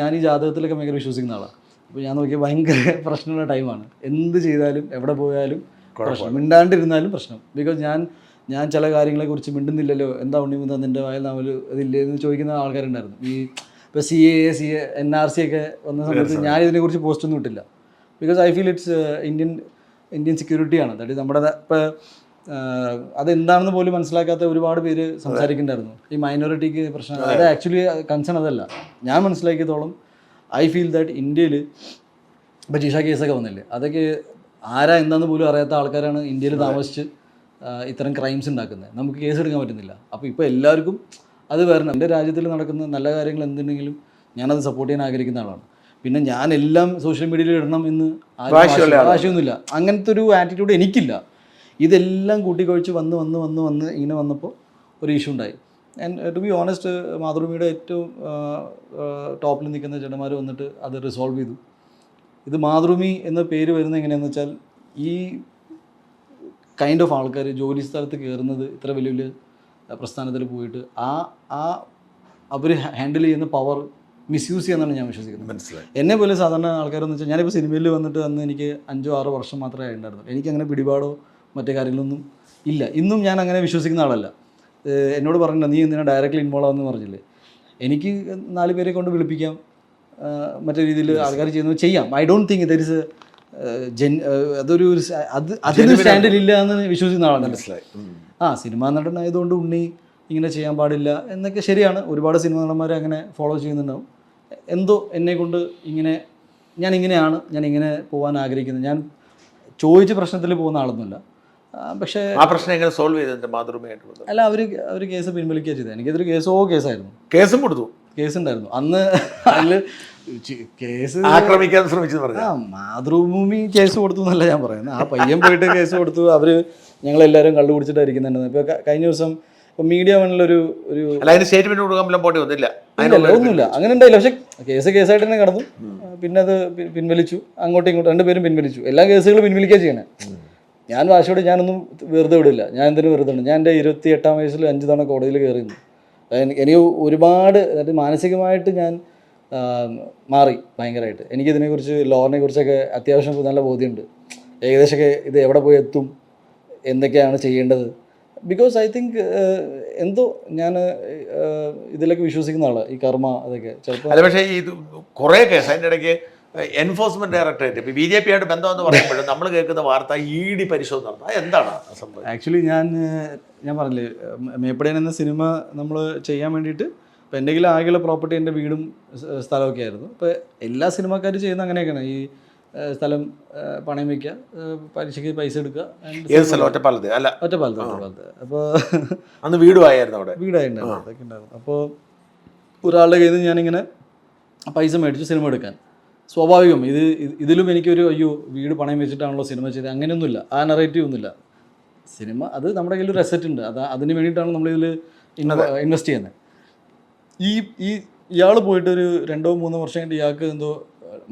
ഞാൻ ഈ ജാതകത്തിലൊക്കെ ഭയങ്കര വിശ്വസിക്കുന്ന ആളാണ്. അപ്പോൾ ഞാൻ നോക്കിയാൽ ഭയങ്കര പ്രശ്നമുള്ള ടൈമാണ്. എന്ത് ചെയ്താലും എവിടെ പോയാലും പ്രശ്നം, മിണ്ടാണ്ടിരുന്നാലും പ്രശ്നം. ബിക്കോസ് ഞാൻ ചില കാര്യങ്ങളെക്കുറിച്ച് മിണ്ടുന്നില്ലല്ലോ, എന്താ ഉണ്ണിമുന്നൻ നിൻ്റെ വായിൽ നാവൽ ഇതില്ലേ എന്ന് ചോദിക്കുന്ന ആൾക്കാരുണ്ടായിരുന്നു. ഇപ്പോൾ CA NRC ഒക്കെ വന്ന സമയത്ത് ഞാൻ ഇതിനെക്കുറിച്ച് പോസ്റ്റൊന്നും ഇട്ടില്ല. Because I feel it's Indian സെക്യൂരിറ്റിയാണ്. ദാറ്റ് ഈസ് നമ്മുടെ ഇപ്പോൾ അതെന്താണെന്ന് പോലും മനസ്സിലാക്കാത്ത ഒരുപാട് പേര് സംസാരിക്കുന്നുണ്ടായിരുന്നു. ഈ മൈനോറിറ്റിക്ക് പ്രശ്നം അത് ആക്ച്വലി കൺസേൺ അതല്ല. ഞാൻ മനസ്സിലാക്കിയതോളം ഐ ഫീൽ ദാറ്റ് ഇന്ത്യയിൽ ഇപ്പോൾ ജിഷ കേസൊക്കെ വന്നില്ലേ, അതൊക്കെ ആരാ എന്താണെന്ന് പോലും അറിയാത്ത ആൾക്കാരാണ് ഇന്ത്യയിൽ താമസിച്ച് ഇത്തരം ക്രൈംസ് ഉണ്ടാക്കുന്നത്. നമുക്ക് കേസ് എടുക്കാൻ പറ്റുന്നില്ല. അപ്പോൾ ഇപ്പോൾ എല്ലാവർക്കും അത് വരണം. എൻ്റെ രാജ്യത്തിൽ നടക്കുന്ന നല്ല കാര്യങ്ങൾ എന്തുണ്ടെങ്കിലും ഞാനത് സപ്പോർട്ട് ചെയ്യാൻ ആഗ്രഹിക്കുന്ന ആളാണ്. പിന്നെ ഞാൻ എല്ലാം സോഷ്യൽ മീഡിയയിൽ ഇടണം എന്ന് ആവശ്യമൊന്നുമില്ല. അങ്ങനത്തെ ഒരു ആറ്റിറ്റ്യൂഡ് എനിക്കില്ല. ഇതെല്ലാം കൂട്ടിക്കൊഴിച്ച് വന്ന് ഇങ്ങനെ വന്നപ്പോൾ ഒരു ഇഷ്യൂ ഉണ്ടായി. ആൻഡ് ടു ബി ഓണസ്റ്റ് മാതൃഭൂമിയുടെ ഏറ്റവും ടോപ്പിൽ നിൽക്കുന്ന ചേട്ടന്മാർ വന്നിട്ട് അത് റിസോൾവ് ചെയ്തു. ഇത് മാതൃഭൂമി എന്ന പേര് വരുന്നത് എങ്ങനെയാണെന്ന് വെച്ചാൽ ഈ കൈൻഡ് ഓഫ് ആൾക്കാർ ജോലി സ്ഥലത്ത് കയറുന്നത് ഇത്ര വലിയ വലിയ പ്രസ്ഥാനത്തിൽ പോയിട്ട് അവർ ഹാൻഡിൽ ചെയ്യുന്ന പവർ മിസ്യൂസ് ചെയ്യാന്നാണ് ഞാൻ വിശ്വസിക്കുന്നത്. മനസ്സിലായി. എന്നെ പോലെ സാധാരണ ആൾക്കാരെന്ന് വെച്ചാൽ ഞാനിപ്പോൾ സിനിമയിൽ വന്നിട്ട് അന്ന് എനിക്ക് 5-6 വർഷം മാത്രമേ ഉണ്ടായിരുന്നുള്ളൂ. എനിക്കങ്ങനെ പിടിപാടോ മറ്റു കാര്യങ്ങളൊന്നും ഇല്ല. ഇന്നും ഞാൻ അങ്ങനെ വിശ്വസിക്കുന്ന ആളല്ല. എന്നോട് പറഞ്ഞില്ല നീ എന്തിനാ ഡയറക്റ്റ്ലി ഇൻവോൾവ് ആവുമെന്ന് പറഞ്ഞില്ലേ. എനിക്ക് 4 പേരെ കൊണ്ട് വിളിപ്പിക്കാം, മറ്റേ രീതിയിൽ ആൾക്കാർ ചെയ്യുന്നത് ചെയ്യാം. I don't think there is അതൊരു അതിന് സ്റ്റാൻഡേർഡ് ഇല്ല എന്ന് വിശ്വസിക്കുന്ന ആളാണ്. മനസ്സിലായി. സിനിമാ നടനായതുകൊണ്ട് ഉണ്ണി ഇങ്ങനെ ചെയ്യാൻ പാടില്ല എന്നൊക്കെ ശരിയാണ്. ഒരുപാട് സിനിമാ നടന്മാരെ അങ്ങനെ ഫോളോ ചെയ്യുന്നുണ്ടാവും. എന്തോ എന്നെക്കൊണ്ട് ഞാൻ ഇങ്ങനെ പോകാൻ ആഗ്രഹിക്കുന്നത്. ഞാൻ ചോദിച്ച പ്രശ്നത്തിൽ പോകുന്ന ആളൊന്നുമില്ല. പക്ഷേ ആ പ്രശ്നം എങ്ങനെ സോൾവ് ചെയ്തത് മാതൃഭൂമിയായിട്ട്? അല്ല, അവർ കേസ് പിൻവലിക്കുക ചെയ്തത്. എനിക്കതൊരു കേസായിരുന്നു. കേസും കൊടുത്തു. കേസുണ്ടായിരുന്നു അന്ന്. അതിൽ കേസ് ആക്രമിക്കാൻ ശ്രമിച്ചെന്ന് പറഞ്ഞു. മാതൃഭൂമി കേസ് കൊടുത്തു എന്നല്ല ഞാൻ പറയുന്നത്. ആ പയ്യൻ പോയിട്ട് കേസ് കൊടുത്തു. അവർ ഞങ്ങളെല്ലാവരും കള്ളു കുടിച്ചിട്ടായിരിക്കുന്നുണ്ടെന്ന്. ഇപ്പോൾ കഴിഞ്ഞ ദിവസം ഇപ്പോൾ മീഡിയ വണ്ണിലൊരു സ്റ്റേറ്റ്മെന്റ് കൊടുക്കാൻ പോണ്ടി വന്നില്ല, ഒന്നുമില്ല, അങ്ങനെ ഉണ്ടായില്ല. പക്ഷെ കേസായിട്ട് തന്നെ കിടന്നു. പിന്നെ അത് പിൻവലിച്ചു. അങ്ങോട്ടും ഇങ്ങോട്ടും 2 പേരും പിൻവലിച്ചു. എല്ലാ കേസുകളും പിൻവലിക്കുക ചെയ്യണേ. ഞാൻ വാശിയോടെ ഞാനൊന്നും വെറുതെ വിടില്ല. ഞാൻ എന്തിനും വെറുതെ ഉണ്ട്. ഞാൻ എൻ്റെ 28-ാം വയസ്സിൽ 5 തവണ കോടതിയിൽ കയറിയിരുന്നു. എനിക്ക് ഒരുപാട് മാനസികമായിട്ട് ഞാൻ മാറി ഭയങ്കരമായിട്ട്. എനിക്കിതിനെക്കുറിച്ച് ലോറിനെ കുറിച്ചൊക്കെ അത്യാവശ്യം നല്ല ബോധ്യമുണ്ട്. ഏകദേശമൊക്കെ ഇത് എവിടെ പോയി എത്തും, എന്തൊക്കെയാണ് ചെയ്യേണ്ടത്. ബിക്കോസ് ഐ തിങ്ക് എന്തോ ഞാൻ ഇതിലൊക്കെ വിശ്വസിക്കുന്ന ആളാണ്, ഈ കർമ്മ അതൊക്കെ ചിലപ്പോൾ. അല്ല, പക്ഷേ ഇത് കുറേ കേസ് അതിൻ്റെ ഇടയ്ക്ക് എൻഫോഴ്സ്മെന്റ് ഡയറക്ടറേറ്റ് ഇപ്പോൾ BJP ആയിട്ട് ബന്ധമെന്ന് പറയുമ്പോഴും നമ്മൾ കേൾക്കുന്ന വാർത്ത ED പരിശോധന നടത്തുന്നത്. എന്താണ് സംഭവം? ആക്ച്വലി ഞാൻ പറഞ്ഞില്ലേ, മേപ്പടയൻ എന്ന സിനിമ നമ്മൾ ചെയ്യാൻ വേണ്ടിയിട്ട് ഇപ്പോൾ എൻ്റെ കയ്യിൽ ആകെയുള്ള പ്രോപ്പർട്ടി എൻ്റെ വീടും സ്ഥലമൊക്കെ ആയിരുന്നു. ഇപ്പോൾ എല്ലാ സിനിമക്കാരും ചെയ്യുന്ന അങ്ങനെയൊക്കെയാണ്. ഈ സ്ഥലം പണയം വയ്ക്കുക, പലിശയ്ക്ക് പൈസ എടുക്കുക. ഒറ്റപ്പാലത്ത്. അപ്പോൾ അന്ന് വീടുമായിരുന്നു, അവിടെ വീടായിട്ടുണ്ടായിരുന്നു, അതൊക്കെ ഉണ്ടായിരുന്നു. അപ്പോൾ ഒരാളുടെ കയ്യിൽ നിന്ന് ഞാനിങ്ങനെ പൈസ മേടിച്ചു സിനിമ എടുക്കാൻ. സ്വാഭാവികം ഇതിലും എനിക്കൊരു വീട് പണയം വെച്ചിട്ടാണല്ലോ സിനിമ ചെയ്തത്, അങ്ങനെയൊന്നുമില്ല. ആ നറേറ്റീവ് ഒന്നുമില്ല. സിനിമ അത് നമ്മുടെ കയ്യിൽ ഒരു അസറ്റ് ഉണ്ട്, അതിന് വേണ്ടിയിട്ടാണ് നമ്മളിതിൽ ഇൻവെസ്റ്റ് ചെയ്യുന്നത്. ഇയാൾ പോയിട്ട് ഒരു 2-3 വർഷം കഴിഞ്ഞിട്ട് ഇയാൾക്ക് എന്തോ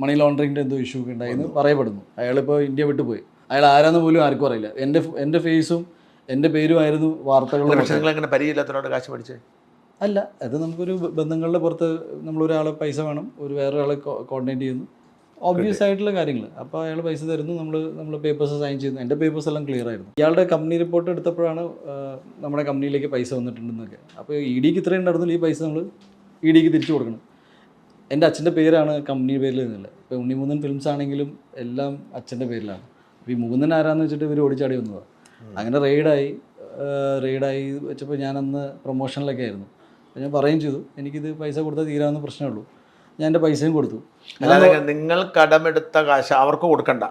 മണി ലോണ്ടറിങ്ങിൻ്റെ എന്തോ ഇഷ്യൂ ഒക്കെ ഉണ്ടായിരുന്നു പറയപ്പെടുന്നു. അയാളിപ്പോൾ ഇന്ത്യ വിട്ടുപോയി. അയാൾ ആരാന്ന് പോലും ആർക്കും അറിയില്ല. എൻ്റെ ഫേസും എൻ്റെ പേരുമായിരുന്നു വാർത്തകൾ. അങ്ങനെ പരിചയമില്ലാത്തവരോട് കാശ് പഠിച്ചേ അല്ല, അത് നമുക്കൊരു ബന്ധങ്ങളുടെ പുറത്ത് നമ്മളൊരാളെ പൈസ വേണം, വേറൊരാളെ കോർഡിനേറ്റ് ചെയ്യുന്നു, ഓബ്വിയസ് ആയിട്ടുള്ള കാര്യങ്ങൾ. അപ്പോൾ അയാൾ പൈസ തരുന്നു, നമ്മൾ പേപ്പേഴ്സ് സൈൻ ചെയ്യുന്നു. എൻ്റെ പേപ്പേഴ്സ് എല്ലാം ക്ലിയർ ആയിരുന്നു. ഇയാളുടെ കമ്പനി റിപ്പോർട്ട് എടുത്തപ്പോഴാണ് നമ്മുടെ കമ്പനിയിലേക്ക് പൈസ വന്നിട്ടുണ്ടെന്നൊക്കെ. അപ്പോൾ EDക്ക് ഇത്രയും ഉണ്ടായിരുന്നില്ല, ഈ പൈസ നമ്മൾ EDക്ക് തിരിച്ചു കൊടുക്കണം. എൻ്റെ അച്ഛൻ്റെ പേരാണ് കമ്പനി പേരിൽ നിന്നില്ല. ഇപ്പോൾ ഉണ്ണിമുന്നൻ ഫിലിംസ് ആണെങ്കിലും എല്ലാം അച്ഛൻ്റെ പേരിലാണ്. അപ്പോൾ ഈ മുകുന്ദൻ ആരാന്ന് വെച്ചിട്ട് ഇവർ ഓടിച്ചാടി വന്നതാണ്. അങ്ങനെ റെയ്ഡായി വെച്ചപ്പോൾ ഞാനന്ന് പ്രൊമോഷനിലൊക്കെ ആയിരുന്നു. അപ്പോൾ ഞാൻ പറയുകയും ചെയ്തു എനിക്കിത് പൈസ കൊടുത്താൽ തീരാവുന്ന പ്രശ്നമേ ഉള്ളൂ. ഞാൻ എൻ്റെ പൈസയും കൊടുത്തു. അല്ലാതെ നിങ്ങൾ കടമെടുത്ത കാശ് അവർക്ക് കൊടുക്കണ്ട,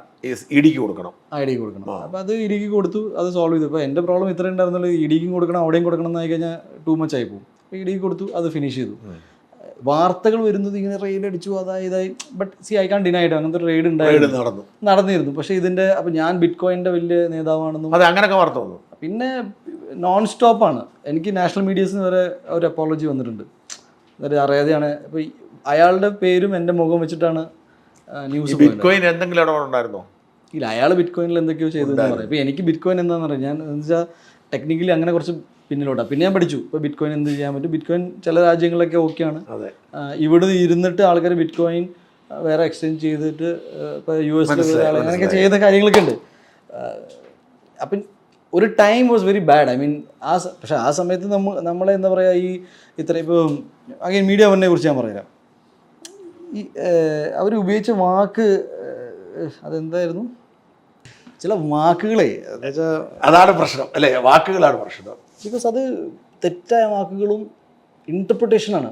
ഇടിക്ക് കൊടുക്കണം. ഐഡിക്ക് കൊടുക്കണം. അപ്പോൾ അത് ഇടിക്ക് കൊടുത്തു, അത് സോൾവ് ചെയ്തു. ഇപ്പോൾ എൻ്റെ പ്രോബ്ലം ഇത്രയും ഉണ്ടായിരുന്നുള്ളൂ, ഇടിക്കും കൊടുക്കണം അവിടെയും കൊടുക്കണം എന്നായി കഴിഞ്ഞാൽ ടൂ മച്ച് ആയി പോകും. അപ്പോൾ ഇടിക്ക് കൊടുത്തു, അത് ഫിനിഷ് ചെയ്തു. വാർത്തകൾ വരുന്നത് ഇങ്ങനെ റെയ്ഡ് അടിച്ചു അതായതായി, but I can deny it, അങ്ങനത്തെ ഒരു റെയ്ഡ് നടന്നിരുന്നു. പക്ഷേ ഇതിൻ്റെ അപ്പോൾ ഞാൻ ബിറ്റ് കോയിൻ്റെ വലിയ നേതാവാണെന്നും അത് അങ്ങനെയൊക്കെ വാർത്ത വന്നു. പിന്നെ നോൺ സ്റ്റോപ്പാണ്. എനിക്ക് നാഷണൽ മീഡിയസിന് വരെ ഒരു അപ്പോളജി വന്നിട്ടുണ്ട്. അതായത് അറിയാതെയാണ്. ഇപ്പോൾ അയാളുടെ പേരും എൻ്റെ മുഖം വെച്ചിട്ടാണ് ന്യൂസ്. ബിറ്റ് കോയിൻ എന്തെങ്കിലും ഇടപാടുണ്ടായിരുന്നോ? ഇല്ല, അയാൾ ബിറ്റ് കോയിനിൽ എന്തൊക്കെയോ ചെയ്തതെന്ന് പറയാം. ഇപ്പോൾ എനിക്ക് ബിറ്റ് കോയിൻ എന്താണെന്ന് പറയാം, ഞാൻ എന്ന് വെച്ചാൽ ടെക്നിക്കലി അങ്ങനെ കുറച്ച് പിന്നിലോട്ടാണ്. പിന്നെ ഞാൻ പഠിച്ചു ഇപ്പോൾ ബിറ്റ് കോയിൻ എന്ത് ചെയ്യാൻ പറ്റും. ബിറ്റ് കോയിൻ ചില രാജ്യങ്ങളിലൊക്കെ ഓക്കെയാണ്. ഇവിടെ ഇരുന്നിട്ട് ആൾക്കാർ ബിറ്റ് കോയിൻ വേറെ എക്സ്ചേഞ്ച് ചെയ്തിട്ട് ഇപ്പോൾ US അങ്ങനെയൊക്കെ ചെയ്യുന്ന കാര്യങ്ങളൊക്കെ ഉണ്ട്. അപ്പം ഒരു time was very bad. I mean പക്ഷേ ആ സമയത്ത് നമ്മളെ എന്താ പറയുക, ഈ ഇത്ര ഇപ്പോൾ അങ്ങനെ മീഡിയ വന്നെ കുറിച്ച് ഞാൻ പറയാം. ഈ അവർ ഉപയോഗിച്ച വാക്ക് അതെന്തായിരുന്നു, ചില വാക്കുകളെ അതാണ് പ്രശ്നം അല്ലേ, വാക്കുകളാണ് പ്രശ്നം. ബിക്കോസ് അത് തെറ്റായ വാക്കുകളും ഇൻ്റർപ്രിട്ടേഷനാണ്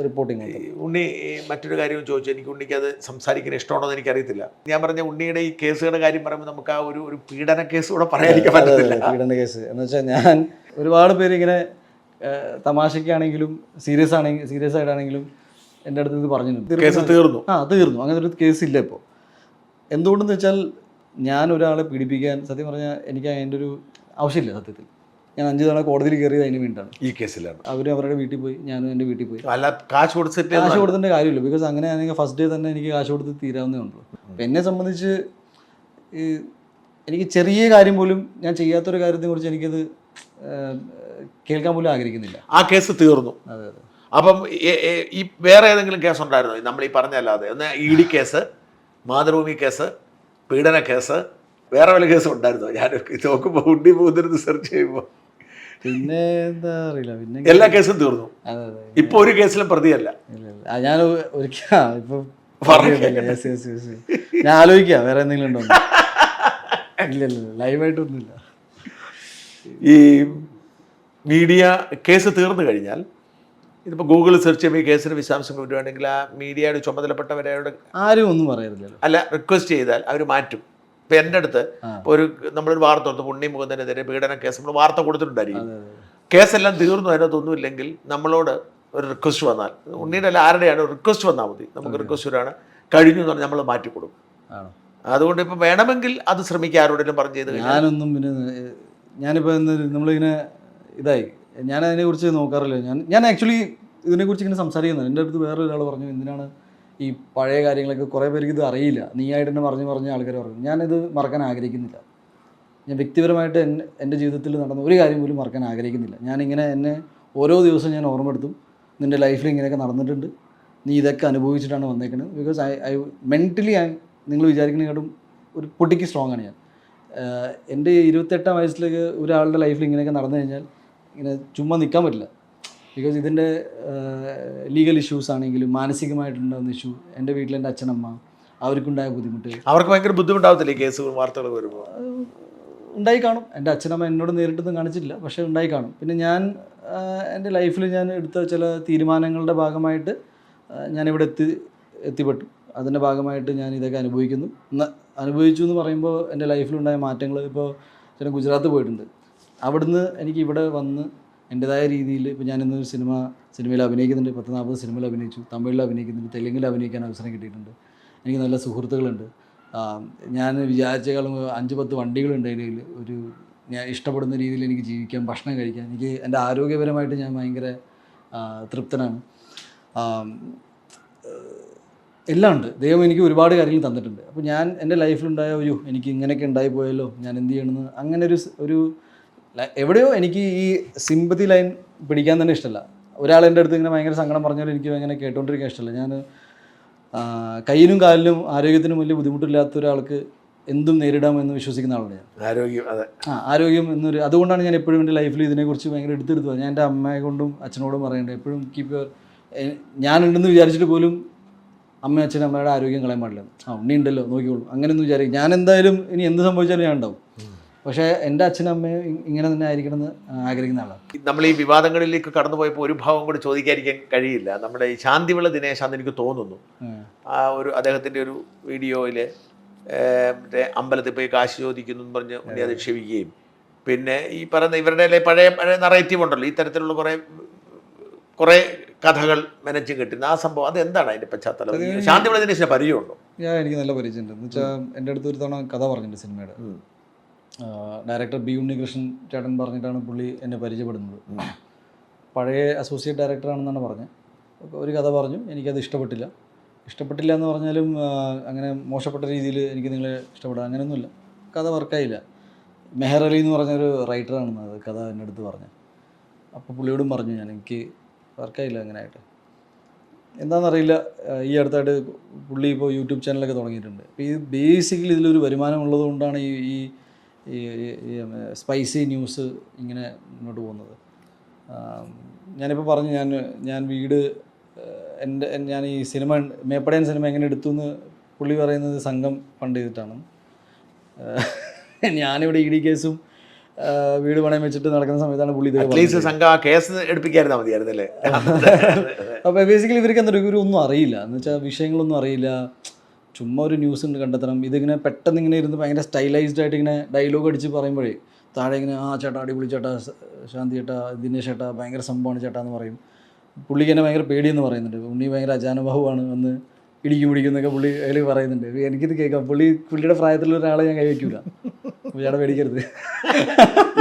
റിപ്പോർട്ടിങ്. ഉണ്ണി മറ്റൊരു കാര്യം ചോദിച്ചു, എനിക്ക് ഉണ്ണിക്ക് അത് സംസാരിക്കാൻ ഇഷ്ടമാണോ എന്ന് എനിക്കറിയത്തില്ല. ഞാൻ പറഞ്ഞ ഉണ്ണിയുടെ ഈ കേസുകളുടെ കാര്യം പറയുമ്പോൾ നമുക്ക് ആ ഒരു പീഡന കേസ് കൂടെ പറയാതിരിക്കാൻ പറ്റത്തില്ല. പീഡന കേസ് എന്ന് വെച്ചാൽ ഞാൻ ഒരുപാട് പേര് ഇങ്ങനെ തമാശയ്ക്കാണെങ്കിലും സീരിയസ് ആയിട്ടാണെങ്കിലും എൻ്റെ അടുത്ത് ഇത് പറഞ്ഞിട്ടുണ്ട്. കേസ് തീർന്നു. തീർന്നു. അങ്ങനെ ഒരു കേസില്ല ഇപ്പോൾ. എന്തുകൊണ്ടെന്ന് വെച്ചാൽ ഞാൻ ഒരാളെ പീഡിപ്പിക്കാൻ സത്യം പറഞ്ഞാൽ എനിക്ക് അതിൻ്റെ ഒരു ആവശ്യമില്ല. സത്യത്തിൽ ഞാൻ 5 തവണ കോടതിയിൽ കയറിയത് അതിന് വേണ്ടിയിട്ടാണ്. ഈ കേസിലാണ് അവർ അവരുടെ വീട്ടിൽ പോയി, ഞാനും എൻ്റെ വീട്ടിൽ പോയി. അല്ല, കാശ് കൊടുത്തിൻ്റെ കാര്യമില്ല. ബിക്കോസ് അങ്ങനെ ആണെങ്കിൽ ഫസ്റ്റ് ഡേ തന്നെ എനിക്ക് കാശ് കൊടുത്ത് തീരാവുന്നേ ഉള്ളൂ. അപ്പം എന്നെ സംബന്ധിച്ച് എനിക്ക് ചെറിയ കാര്യം പോലും ഞാൻ ചെയ്യാത്തൊരു കാര്യത്തെക്കുറിച്ച് എനിക്കത് കേൾക്കാൻ പോലും ആഗ്രഹിക്കുന്നില്ല. ആ കേസ് തീർന്നു. അതെ അതെ. അപ്പം ഈ വേറെ ഏതെങ്കിലും കേസ് ഉണ്ടായിരുന്നോ നമ്മൾ ഈ പറഞ്ഞല്ലാതെ? ഒന്ന് ED കേസ്, മാതൃഭൂമി കേസ്, പീഡന കേസ്, വേറെ വല്ല കേസും ഉണ്ടായിരുന്നോ? ഞാൻ നോക്കുമ്പോൾ ഉണ്ണി പോകുന്നത് സെർച്ച് ചെയ്യുമ്പോൾ പിന്നെ എന്താ അറിയില്ല. പിന്നെ എല്ലാ കേസും തീർന്നു. അതെ അതെ. ഇപ്പൊ ഒരു കേസിലും പ്രതിയല്ല. ഞാൻ ഇപ്പൊ ഞാൻ ആലോചിക്കാം വേറെ എന്തെങ്കിലും ഉണ്ടോ. ഇല്ലല്ല, ലൈവായിട്ടൊന്നുമില്ല. ഈ മീഡിയ കേസ് തീർന്നു കഴിഞ്ഞാൽ ഇതിപ്പോൾ ഗൂഗിളിൽ സെർച്ച് ചെയ്യുമ്പോൾ ഈ കേസിന് വിശദാംശങ്ങൾ വരുവാണെങ്കിൽ ആ മീഡിയയുടെ ചുമതലപ്പെട്ടവരോട് ആരും ഒന്നും പറയരുതല്ലോ. അല്ല, റിക്വസ്റ്റ് ചെയ്താൽ അവർ മാറ്റും. ഇപ്പം എൻ്റെ അടുത്ത് നമ്മളൊരു വാർത്ത കൊടുത്തു, ഉണ്ണി മുകുന്ദനെതിരെ പീഡന കേസ് നമ്മൾ വാർത്ത കൊടുത്തിട്ടുണ്ടായിരിക്കും. കേസെല്ലാം തീർന്നു, അതിനകത്തൊന്നുമില്ലെങ്കിൽ നമ്മളോട് ഒരു റിക്വസ്റ്റ് വന്നാൽ, ഉണ്ണീൻ്റെ അല്ല ആരുടെയാണ് റിക്വസ്റ്റ് വന്നാൽ മതി, നമുക്ക് റിക്വസ്റ്റ് വരാണ് കഴിഞ്ഞു എന്ന് പറഞ്ഞാൽ നമ്മൾ മാറ്റി കൊടുക്കും. അതുകൊണ്ട് ഇപ്പം വേണമെങ്കിൽ അത് ശ്രമിക്കുക, ആരോടെങ്കിലും പറഞ്ഞു ചെയ്ത്. ഞാനൊന്നും പിന്നെ ഞാനിപ്പോൾ നമ്മളിങ്ങനെ ഇതായി ഞാൻ അതിനെക്കുറിച്ച് നോക്കാറില്ല. ഞാൻ ആക്ച്വലി ഇതിനെക്കുറിച്ച് ഇങ്ങനെ സംസാരിക്കുന്നത് എൻ്റെ അടുത്ത് വേറെ ഒരാൾ പറഞ്ഞു, എന്തിനാണ് ഈ പഴയ കാര്യങ്ങളൊക്കെ കുറേ പേർക്ക് ഇത് അറിയില്ല, നീയായിട്ട് തന്നെ പറഞ്ഞ ആൾക്കാർ പറഞ്ഞു. ഞാനിത് മറക്കാൻ ആഗ്രഹിക്കുന്നില്ല. ഞാൻ വ്യക്തിപരമായിട്ട് എൻ്റെ ജീവിതത്തിൽ നടന്ന ഒരു കാര്യം പോലും മറക്കാൻ ആഗ്രഹിക്കുന്നില്ല. ഞാനിങ്ങനെ എന്നെ ഓരോ ദിവസവും ഞാൻ ഓർമ്മപ്പെടുത്തും, നിൻ്റെ ലൈഫിൽ ഇങ്ങനെയൊക്കെ നടന്നിട്ടുണ്ട്, നീ ഇതൊക്കെ അനുഭവിച്ചിട്ടാണ് വന്നേക്കുന്നത്. ബിക്കോസ് ഐ മെൻ്റലി നിങ്ങൾ വിചാരിക്കുന്നതിനെക്കാട്ടും ഒരു പൊട്ടിക്ക് സ്ട്രോങ് ആണ് ഞാൻ. എൻ്റെ 28-ാം വയസ്സിലേക്ക് ഒരാളുടെ ലൈഫിൽ ഇങ്ങനെയൊക്കെ നടന്നു കഴിഞ്ഞാൽ ഇങ്ങനെ ചുമ്മാ നിൽക്കാൻ പറ്റില്ല. ബിക്കോസ് ഇതിൻ്റെ ലീഗൽ ഇഷ്യൂസ് ആണെങ്കിലും മാനസികമായിട്ടുണ്ടാകുന്ന ഇഷ്യൂ, എൻ്റെ വീട്ടിൽ എൻ്റെ അച്ഛനമ്മ അവർക്കുണ്ടായ ബുദ്ധിമുട്ട്, അവർക്ക് ഭയങ്കര ബുദ്ധിമുട്ടാവത്തില്ലേ കേസ് വാർത്തകൾ വരുമ്പോൾ? ഉണ്ടായി കാണും. എൻ്റെ അച്ഛനമ്മ എന്നോട് നേരിട്ടൊന്നും കാണിച്ചിട്ടില്ല, പക്ഷേ ഉണ്ടായി കാണും. പിന്നെ ഞാൻ എൻ്റെ ലൈഫിൽ ഞാൻ എടുത്ത ചില തീരുമാനങ്ങളുടെ ഭാഗമായിട്ട് ഞാനിവിടെ എത്തിപ്പെട്ടു. അതിൻ്റെ ഭാഗമായിട്ട് ഞാൻ ഇതൊക്കെ അനുഭവിച്ചു എന്ന് പറയുമ്പോൾ എൻ്റെ ലൈഫിലുണ്ടായ മാറ്റങ്ങൾ, ഇപ്പോൾ ചില ഗുജറാത്ത് പോയിട്ടുണ്ട്, അവിടുന്ന് എനിക്ക് ഇവിടെ വന്ന് എൻ്റെതായ രീതിയിൽ ഇപ്പോൾ ഞാനിന്ന് സിനിമയിൽ അഭിനയിക്കുന്നുണ്ട്. 10-40 സിനിമയിൽ അഭിനയിച്ചു, തമിഴിൽ അഭിനയിക്കുന്നുണ്ട്, തെലുങ്കിൽ അഭിനയിക്കാൻ അവസരം കിട്ടിയിട്ടുണ്ട്. എനിക്ക് നല്ല സുഹൃത്തുക്കളുണ്ട്. ഞാൻ വിചാരിച്ചേക്കാളും 5-10 വണ്ടികളുണ്ട് എൻ്റെ കയ്യിൽ. ഞാൻ ഇഷ്ടപ്പെടുന്ന രീതിയിൽ എനിക്ക് ജീവിക്കാൻ, ഭക്ഷണം കഴിക്കാൻ, എനിക്ക് എൻ്റെ ആരോഗ്യപരമായിട്ട് ഞാൻ ഭയങ്കര തൃപ്തനാണ്. എല്ലാം ഉണ്ട്. ദൈവം എനിക്ക് ഒരുപാട് കാര്യങ്ങൾ തന്നിട്ടുണ്ട്. അപ്പോൾ ഞാൻ എൻ്റെ ലൈഫിലുണ്ടായ എനിക്ക് ഇങ്ങനെയൊക്കെ ഉണ്ടായിപ്പോയല്ലോ, ഞാൻ എന്ത് ചെയ്യണമെന്ന് അങ്ങനെ ഒരു എവിടെയോ എനിക്ക് ഈ സിമ്പതി ലൈൻ പിടിക്കാൻ തന്നെ ഇഷ്ടമല്ല. ഒരാൾ എൻ്റെ അടുത്ത് ഇങ്ങനെ ഭയങ്കര സങ്കടം പറഞ്ഞാലും എനിക്ക് അങ്ങനെ കേട്ടോണ്ടിരിക്കാൻ ഇഷ്ടമല്ല. ഞാൻ കയ്യിലും കാലിലും ആരോഗ്യത്തിനും വലിയ ബുദ്ധിമുട്ടില്ലാത്ത ഒരാൾക്ക് എന്തും നേരിടാമെന്ന് വിശ്വസിക്കുന്ന ആളാണ് ഞാൻ. ആരോഗ്യം എന്നൊരു അതുകൊണ്ടാണ് ഞാൻ എപ്പോഴും എൻ്റെ ലൈഫിൽ ഇതിനെക്കുറിച്ച് ഭയങ്കര എടുത്തെടുത്തത്. ഞാൻ എൻ്റെ അമ്മയെ കൊണ്ടും അച്ഛനോടും പറയേണ്ടത് എപ്പോഴും കീപ്പ് യുവർ, ഞാനുണ്ടെന്ന് വിചാരിച്ചിട്ട് പോലും അമ്മയുടെ ആരോഗ്യം കളയാൻ പാടില്ല. ഉണ്ണി ഉണ്ടല്ലോ നോക്കിക്കോളൂ അങ്ങനെയൊന്നും വിചാരിക്കും. ഞാൻ എന്തായാലും ഇനി എന്ത് സംഭവിച്ചാലും ഞാൻ ഉണ്ടാവും. പക്ഷേ എൻ്റെ അച്ഛനും അമ്മയും ഇങ്ങനെ തന്നെ ആയിരിക്കണം എന്ന് ആഗ്രഹിക്കുന്ന ആളാണ്. നമ്മൾ ഈ വിവാദങ്ങളിലേക്ക് കടന്നു പോയപ്പോൾ ഒരു ഭാവം കൂടി ചോദിക്കാതിരിക്കാൻ കഴിയില്ല. നമ്മുടെ ഈ ശാന്തിവിള ദിനേശാന്ന് എനിക്ക് തോന്നുന്നു, ആ ഒരു അദ്ദേഹത്തിൻ്റെ ഒരു വീഡിയോയിൽ മറ്റേ അമ്പലത്തിൽ പോയി കാശ് ചോദിക്കുന്നു എന്ന് പറഞ്ഞ് ഉണ്ണി അധിക്ഷേപിക്കുകയും പിന്നെ ഈ പറയുന്ന ഇവരുടെ പഴയ നറേറ്റീവ് ഉണ്ടല്ലോ, ഈ തരത്തിലുള്ള കുറേ കഥകൾ മെനച്ച് കിട്ടുന്ന ആ സംഭവം, അത് എന്താണ് അതിൻ്റെ പശ്ചാത്തലം? ശാന്തിവിള ദിനേശിന് പരിചയമുണ്ടോ? എനിക്ക് നല്ല പരിചയമുണ്ട്. എന്ന് വെച്ചാൽ എൻ്റെ അടുത്ത് ഒരു തവണ കഥ പറഞ്ഞിട്ടുണ്ട് സിനിമയുടെ. ഡയറക്ടർ ബി ഉണ്ണികൃഷ്ണൻ ചേട്ടൻ പറഞ്ഞിട്ടാണ് പുള്ളി എന്നെ പരിചയപ്പെടുന്നത്. പഴയ അസോസിയേറ്റ് ഡയറക്ടറാണെന്നാണ് പറഞ്ഞത്. ഒരു കഥ പറഞ്ഞു, എനിക്കത് ഇഷ്ടപ്പെട്ടില്ല എന്ന് പറഞ്ഞാലും അങ്ങനെ മോശപ്പെട്ട രീതിയിൽ എനിക്ക് നിങ്ങളെ ഇഷ്ടപ്പെടാം അങ്ങനെയൊന്നുമില്ല. കഥ വർക്കായില്ല. മെഹർ അലി എന്ന് പറഞ്ഞൊരു റൈറ്ററാണെന്ന് അത് കഥ എൻ്റെ അടുത്ത് പറഞ്ഞത്. അപ്പോൾ പുള്ളിയോടും പറഞ്ഞു ഞാൻ, എനിക്ക് വർക്കായില്ല അങ്ങനെ ആയിട്ട്. എന്താണെന്നറിയില്ല, ഈ അടുത്തായിട്ട് പുള്ളി ഇപ്പോൾ യൂട്യൂബ് ചാനലൊക്കെ തുടങ്ങിയിട്ടുണ്ട്. അപ്പോൾ ഈ ബേസിക്കലി ഇതിലൊരു വരുമാനം ഉള്ളത് കൊണ്ടാണ് ഈ സ്പൈസി ന്യൂസ് ഇങ്ങനെ മുന്നോട്ട് പോകുന്നത്. ഞാനിപ്പോൾ പറഞ്ഞു, ഞാൻ വീട് ഞാൻ ഈ സിനിമ മേപ്പടയൻ സിനിമ എങ്ങനെ എടുത്തു എന്ന് പുള്ളി പറയുന്നത് സംഘം ഫണ്ട് ചെയ്തിട്ടാണ്. ഞാനിവിടെ ഇ ഡി കേസും വീട് പണയം വെച്ചിട്ട് നടക്കുന്ന സമയത്താണ് പുള്ളി കേസ് എടുപ്പിക്കായിരുന്നാ മതിയായിരുന്നല്ലേ. അപ്പോൾ ബേസിക്കലി ഇവർക്ക് എന്താ ഒന്നും അറിയില്ല എന്ന് വെച്ചാൽ വിഷയങ്ങളൊന്നും അറിയില്ല. ചുമ്മാ ഒരു ന്യൂസ് ഉണ്ട് കണ്ടെത്തണം. ഇതിങ്ങനെ പെട്ടെന്ന് ഇങ്ങനെ ഇരുന്ന് ഭയങ്കര സ്റ്റൈലൈസ്ഡ് ആയിട്ട് ഇങ്ങനെ ഡയലോഗ് അടിച്ച് പറയുമ്പോഴേ താഴെ ഇങ്ങനെ ആ ചേട്ടാ അടിപൊളി ചേട്ടാ ശാന്തി ചേട്ടാ ദിനേശ് ചേട്ടാ ഭയങ്കര സംഭവമാണ് ചേട്ടാ എന്ന് പറയും. പുള്ളിക്ക് എന്നെ ഭയങ്കര പേടിയെന്ന് പറയുന്നുണ്ട്. ഉണ്ണി ഭയങ്കര അജാനുബാഹുവാണ്, വന്ന് പിടിക്കുന്നൊക്കെ പുള്ളി അതിൽ പറയുന്നുണ്ട്. എനിക്കിത് കേൾക്കാം. പുള്ളിയുടെ പ്രായത്തിലുള്ള ഒരാളെ ഞാൻ കൈവയ്ക്കൂല. ചേട്ടാ പേടിക്കരുത്.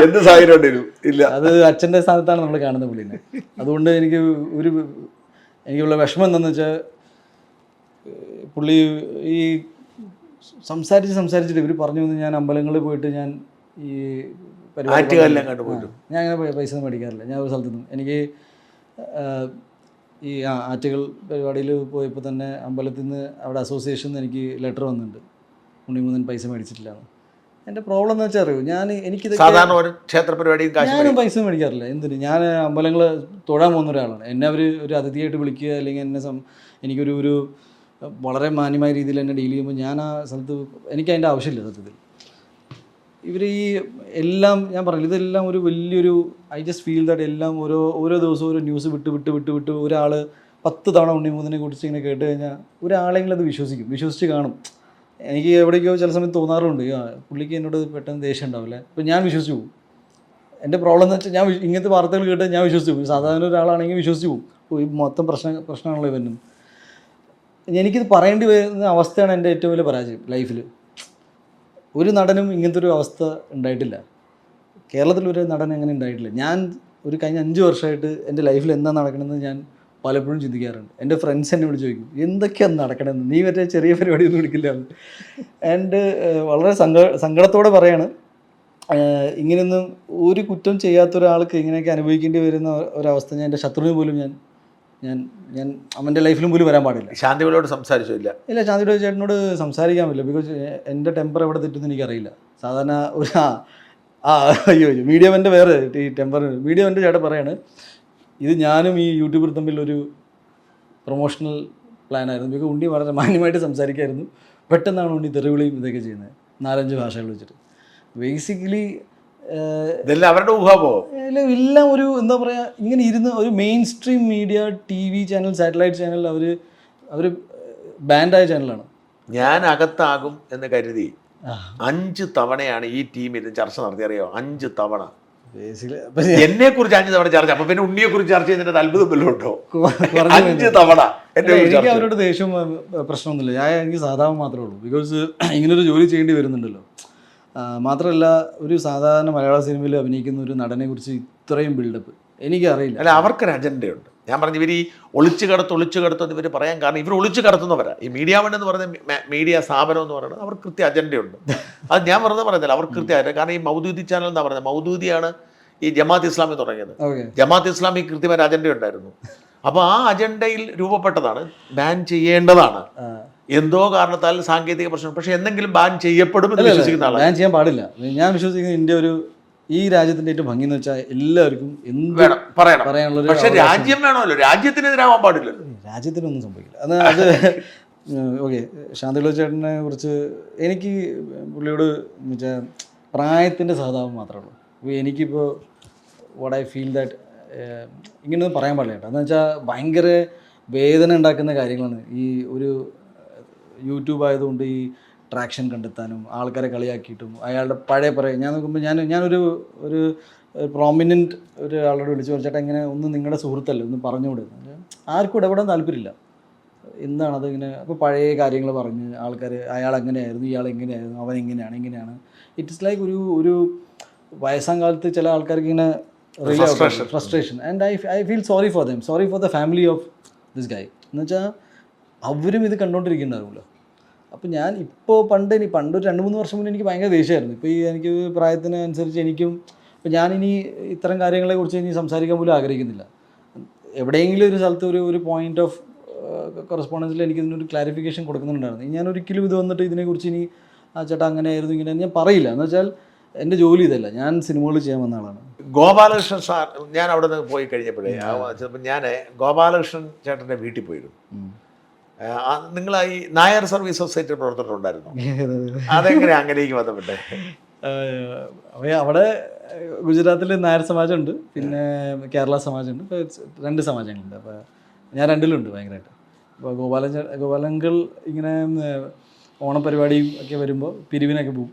എന്ത് സാഹചര്യം ഇല്ല, അത് അച്ഛൻ്റെ സ്ഥാനത്താണ് നമ്മൾ കാണുന്നത് പുള്ളിനെ. അതുകൊണ്ട് എനിക്കുള്ള വിഷമം എന്താണെന്ന് വെച്ചാൽ പുള്ളി ഈ സംസാരിച്ചിട്ട് ഇവർ പറഞ്ഞു വന്ന് ഞാൻ അമ്പലങ്ങളിൽ പോയിട്ട് ഞാൻ ഈ പരിപാടി ഞാൻ അങ്ങനെ പൈസ ഒന്നും മേടിക്കാറില്ല. ഞാൻ ഒരു സ്ഥലത്തു നിന്നും എനിക്ക് ഈ ആറ്റുകൾ പരിപാടിയിൽ പോയപ്പോൾ തന്നെ അമ്പലത്തിൽ നിന്ന് അവിടെ അസോസിയേഷൻ എനിക്ക് ലെറ്റർ വന്നിട്ടുണ്ട്, ഉണ്ണിമുതൻ പൈസ മേടിച്ചിട്ടില്ല. എൻ്റെ പ്രോബ്ലം എന്ന് വെച്ചാൽ അറിയൂ, എനിക്കിത് സാധാരണ ഒരു ക്ഷേത്ര പരിപാടി ഞാനും പൈസ മേടിക്കാറില്ല. എന്തിന്, ഞാൻ അമ്പലങ്ങൾ തൊഴാൻ പോകുന്ന ഒരാളാണ്. എന്നെ അവർ ഒരു അതിഥിയായിട്ട് വിളിക്കുക അല്ലെങ്കിൽ എനിക്കൊരു വളരെ മാന്യമായ രീതിയിൽ എന്നെ ഡീൽ ചെയ്യുമ്പോൾ ഞാൻ ആ സ്ഥലത്ത് എനിക്ക് അതിൻ്റെ ആവശ്യമില്ല. സത്യത്തിൽ ഇവർ ഈ എല്ലാം ഞാൻ പറഞ്ഞില്ല, ഇതെല്ലാം ഒരു വലിയൊരു ഐ ജസ്റ്റ് ഫീൽ ദാറ്റ് എല്ലാം ഓരോ ദിവസവും ഓരോ ന്യൂസ് വിട്ട് ഒരാൾ 10 തവണ ഉണ്ണിമുതനെ കുറിച്ച് ഇങ്ങനെ കേട്ട് കഴിഞ്ഞാൽ ഒരാളെങ്കിലും അത് വിശ്വസിച്ച് കാണും. എനിക്ക് എവിടേക്കോ ചില സമയത്ത് തോന്നാറുണ്ട്, പുള്ളിക്ക് എന്നോട് പെട്ടെന്ന് ദേഷ്യം ഉണ്ടാവില്ല. അപ്പോൾ ഞാൻ വിശ്വസിച്ച് പോകും. എൻ്റെ പ്രോബ്ലം എന്ന് വെച്ചാൽ ഞാൻ ഇങ്ങനത്തെ വാർത്തകൾ കേട്ട് ഞാൻ വിശ്വസിച്ച് പോകും. സാധാരണ ഒരാളാണെങ്കിൽ വിശ്വസിച്ച് പോകും. ഈ മൊത്തം പ്രശ്നമാണല്ലോ ഇവനും. എനിക്കിത് പറയേണ്ടി വരുന്ന അവസ്ഥയാണ് എൻ്റെ ഏറ്റവും വലിയ പരാജയം ലൈഫിൽ. ഒരു നടനും ഇങ്ങനത്തെ ഒരു അവസ്ഥ ഉണ്ടായിട്ടില്ല. കേരളത്തിലൊരു നടൻ അങ്ങനെ ഉണ്ടായിട്ടില്ല. ഞാൻ കഴിഞ്ഞ 5 വർഷമായിട്ട് എൻ്റെ ലൈഫിൽ എന്താ നടക്കണമെന്ന് ഞാൻ പലപ്പോഴും ചിന്തിക്കാറുണ്ട്. എൻ്റെ ഫ്രണ്ട്സ് എന്നെ വിളിച്ച് ചോദിക്കും, എന്തൊക്കെയാണ് നടക്കണമെന്ന്, നീ മറ്റേ ചെറിയ പരിപാടിയൊന്നും എടുക്കില്ല. ആൻഡ് വളരെ സങ്കടത്തോടെ പറയാണ്, ഇങ്ങനെയൊന്നും ഒരു കുറ്റം ചെയ്യാത്ത ഒരാൾക്ക് ഇങ്ങനെയൊക്കെ അനുഭവിക്കേണ്ടി വരുന്ന ഒരവസ്ഥ ഞാൻ എൻ്റെ ശത്രുവിന് പോലും ഞാൻ അവൻ്റെ ലൈഫിലും പോലും വരാൻ പാടില്ല. ശാന്തിവിളോട് സംസാരിച്ചില്ല? ഇല്ല, ശാന്തിയുടെ ചേട്ടനോട് സംസാരിക്കാൻ പറ്റില്ല. ബിക്കോസ് എൻ്റെ ടെമ്പർ എവിടെ തെറ്റുമെന്ന് എനിക്കറിയില്ല. സാധാരണ ഒരു അയ്യോ മീഡിയവൻ്റെ വേറെ ഈ ടെമ്പർ മീഡിയവൻ്റെ ചേട്ടൻ പറയാണ്, ഇത് ഞാനും ഈ യൂട്യൂബർ തമ്മിലൊരു പ്രൊമോഷണൽ പ്ലാനായിരുന്നു. ബിക്കോസ് ഉണ്ണി വളരെ മാന്യമായിട്ട് സംസാരിക്കായിരുന്നു. പെട്ടെന്നാണ് ഉണ്ണി തെറിവിളിയും ഇതൊക്കെ ചെയ്യുന്നത് 4-5 ഭാഷകൾ വെച്ചിട്ട്. ബേസിക്കലി ഇതെല്ലാം അവരുടെ ഊഹാപോ എല്ലാം ഒരു എന്താ പറയുക, ഇങ്ങനെ ഇരുന്ന് ഒരു mainstream media TV channel satellite channel അവർ ബാൻഡായ ചാനലാണ്. ഞാൻ അകത്താകും എന്ന് കരുതി 5 തവണയാണ് ഈ ടീം ഇത് ചർച്ച നടത്തി, അറിയോ? 5 തവണ എന്നെ കുറിച്ച് 5 തവണ ചർച്ച. അപ്പൊ പിന്നെ ഉണ്ണിയെ കുറിച്ച് ചർച്ച ചെയ്തിട്ട് അത്ഭുതം വല്ലതും ഉണ്ടോ? 5 തവണ. എനിക്ക് അവരോട് ദേഷ്യം പ്രശ്നമൊന്നുമില്ല. എനിക്ക് സാധാരണ മാത്രമേ ഉള്ളൂ. ബിക്കോസ് ഇങ്ങനൊരു ജോലി ചെയ്യേണ്ടി വരുന്നുണ്ടല്ലോ. മാത്രമല്ല, ഒരു സാധാരണ മലയാള സിനിമയിൽ അഭിനയിക്കുന്ന ഒരു നടനെ കുറിച്ച് ഇത്രയും ബിൽഡപ്പ് എനിക്കറിയില്ല. അല്ല, അവർക്കൊരു അജണ്ടയുണ്ട്. ഞാൻ പറഞ്ഞു, ഇവർ ഈ ഒളിച്ചു കടത്തുമെന്ന് ഇവർ പറയാൻ കാരണം ഇവർ ഒളിച്ചു കടത്തുന്നവരാ. ഈ മീഡിയ വൺ എന്ന് പറയുന്ന മീഡിയ സ്ഥാപനം എന്ന് പറയുന്നത് അവർക്ക് കൃത്യ അജണ്ടയുണ്ട്. അത് ഞാൻ വെറുതെ പറയുന്നില്ല, അവർക്ക് കൃത്യമായിട്ട്. കാരണം ഈ മൗദൂദി ചാനൽ എന്നാ പറയുന്നത്, മൗദൂദിയാണ് ഈ ജമാഅത്ത് ഇസ്ലാമി തുടങ്ങിയത്. ജമാഅത്ത് ഇസ്ലാമി കൃത്യമായ അജണ്ട ഉണ്ടായിരുന്നു. അപ്പോൾ ആ അജണ്ടയിൽ രൂപപ്പെട്ടതാണ് ബാൻ ചെയ്യേണ്ടതാണ്. എന്തോ കാരണത്താൽ സാങ്കേതിക പ്രശ്നം, പക്ഷെ എന്തെങ്കിലും ബാൻ ചെയ്യപ്പെടുമെന്ന് വിശ്വസിക്കുന്ന ആളാണ്. ബാൻ ചെയ്യാൻ പാടില്ല. ഞാൻ വിശ്വസിക്കുന്നത് ഇന്ത്യ ഈ രാജ്യത്തിന്റെ ഏറ്റവും ഭംഗി എന്ന് വെച്ചാൽ എല്ലാവർക്കും എന്ത് പറയാനുള്ളത്. പക്ഷെ രാജ്യം വേണമല്ലോ, രാജ്യത്തിനെതിരാവാൻ പാടില്ലല്ലോ. രാജ്യത്തിനൊന്നും സംഭവിക്കില്ല. അത് ഓക്കെ. ശാന്തിവിള ചേട്ടനെ കുറിച്ച് എനിക്ക് പുള്ളിയോട് വെച്ചാൽ പ്രായത്തിൻ്റെ സഹതാപം മാത്രമേ ഉള്ളൂ. ഇപ്പോൾ എനിക്കിപ്പോൾ വാട്ട് ഐ ഫീൽ ദാറ്റ് ഇങ്ങനെയൊന്നും പറയാൻ പാടില്ല കേട്ടോ. എന്ന് വെച്ചാൽ ഭയങ്കര വേദന ഉണ്ടാക്കുന്ന കാര്യങ്ങളാണ് ഈ ഒരു യൂട്യൂബ് ആയതുകൊണ്ട് ഈ ട്രാക്ഷൻ കണ്ടെത്താനും ആൾക്കാരെ കളിയാക്കിയിട്ടും അയാളുടെ പഴയ ഞാൻ നോക്കുമ്പോൾ ഞാനൊരു ഒരു പ്രോമിനൻറ്റ് ഒരാളോട് വിളിച്ച് ചോദിച്ചാൽ എങ്ങനെ ഒന്ന് നിങ്ങളുടെ സുഹൃത്തല്ലേ ഒന്ന് പറഞ്ഞുകൂടെ, ആർക്കും ഇടപെടാൻ താല്പര്യമില്ല. എന്താണത് ഇങ്ങനെ അപ്പോൾ പഴയ കാര്യങ്ങൾ പറഞ്ഞ് ആൾക്കാർ അയാൾ എങ്ങനെയായിരുന്നു ഇയാൾ എങ്ങനെയായിരുന്നു അവൻ ഇങ്ങനെയാണ് ഇറ്റ്സ് ലൈക്ക് ഒരു വയസ്സാം കാലത്ത് ചില ആൾക്കാർക്ക് ഇങ്ങനെ frustration and I feel sorry for them, sorry for the family of this guy. എന്ന് വെച്ചാൽ അവരും ഇത് കണ്ടുകൊണ്ടിരിക്കുന്നുണ്ടാവുമല്ലോ. അപ്പോൾ ഞാൻ ഇപ്പോൾ പണ്ട് ഒരു 2-3 വർഷം മുന്നേ എനിക്ക് ഭയങ്കര ദേഷ്യമായിരുന്നു. ഇപ്പോൾ ഈ എനിക്ക് പ്രായത്തിന് അനുസരിച്ച് എനിക്കും ഇപ്പോൾ ഞാനിനി ഇത്തരം കാര്യങ്ങളെക്കുറിച്ച് ഇനി സംസാരിക്കാൻ പോലും ആഗ്രഹിക്കുന്നില്ല. എവിടെയെങ്കിലും ഒരു സ്ഥലത്ത് ഒരു പോയിന്റ് ഓഫ് കറസ്പോണ്ടൻസിൽ എനിക്ക് ഇതിനൊരു ക്ലാരിഫിക്കേഷൻ കൊടുക്കുന്നുണ്ടായിരുന്നു. ഞാൻ ഒരിക്കലും ഇത് വന്നിട്ട് ഇതിനെക്കുറിച്ച് ഇനി ആ ചേട്ടാ അങ്ങനെയായിരുന്നു ഇങ്ങനെ ഞാൻ പറയില്ല. എന്ന് വെച്ചാൽ എൻ്റെ ജോലി ഇതല്ല, ഞാൻ സിനിമകൾ ചെയ്യാൻ വന്ന ആളാണ്. ഗോപാലകൃഷ്ണൻ സാർ, ഞാൻ അവിടെ നിന്ന് പോയി കഴിഞ്ഞപ്പോഴേ ഞാൻ ഗോപാലകൃഷ്ണൻ ചേട്ടൻ്റെ വീട്ടിൽ പോയിരുന്നു. നിങ്ങൾ ഈ നായർ സർവീസ് സൊസൈറ്റി പ്രവർത്തനമുണ്ടായിരുന്നു, അതെങ്ങനെ അങ്ങനെയൊക്കെ ബന്ധപ്പെട്ടെ? അവിടെ ഗുജറാത്തിൽ നായർ സമാജമുണ്ട്, പിന്നെ കേരള സമാജമുണ്ട്, ഇപ്പോൾ 2 സമാജങ്ങളുണ്ട്. അപ്പോൾ ഞാൻ രണ്ടിലുണ്ട് ഭയങ്കരമായിട്ട്. അപ്പോൾ ഗോപാലങ്കൾ ഇങ്ങനെ ഓണപരിപാടിയും ഒക്കെ വരുമ്പോൾ പിരിവിനൊക്കെ പോകും.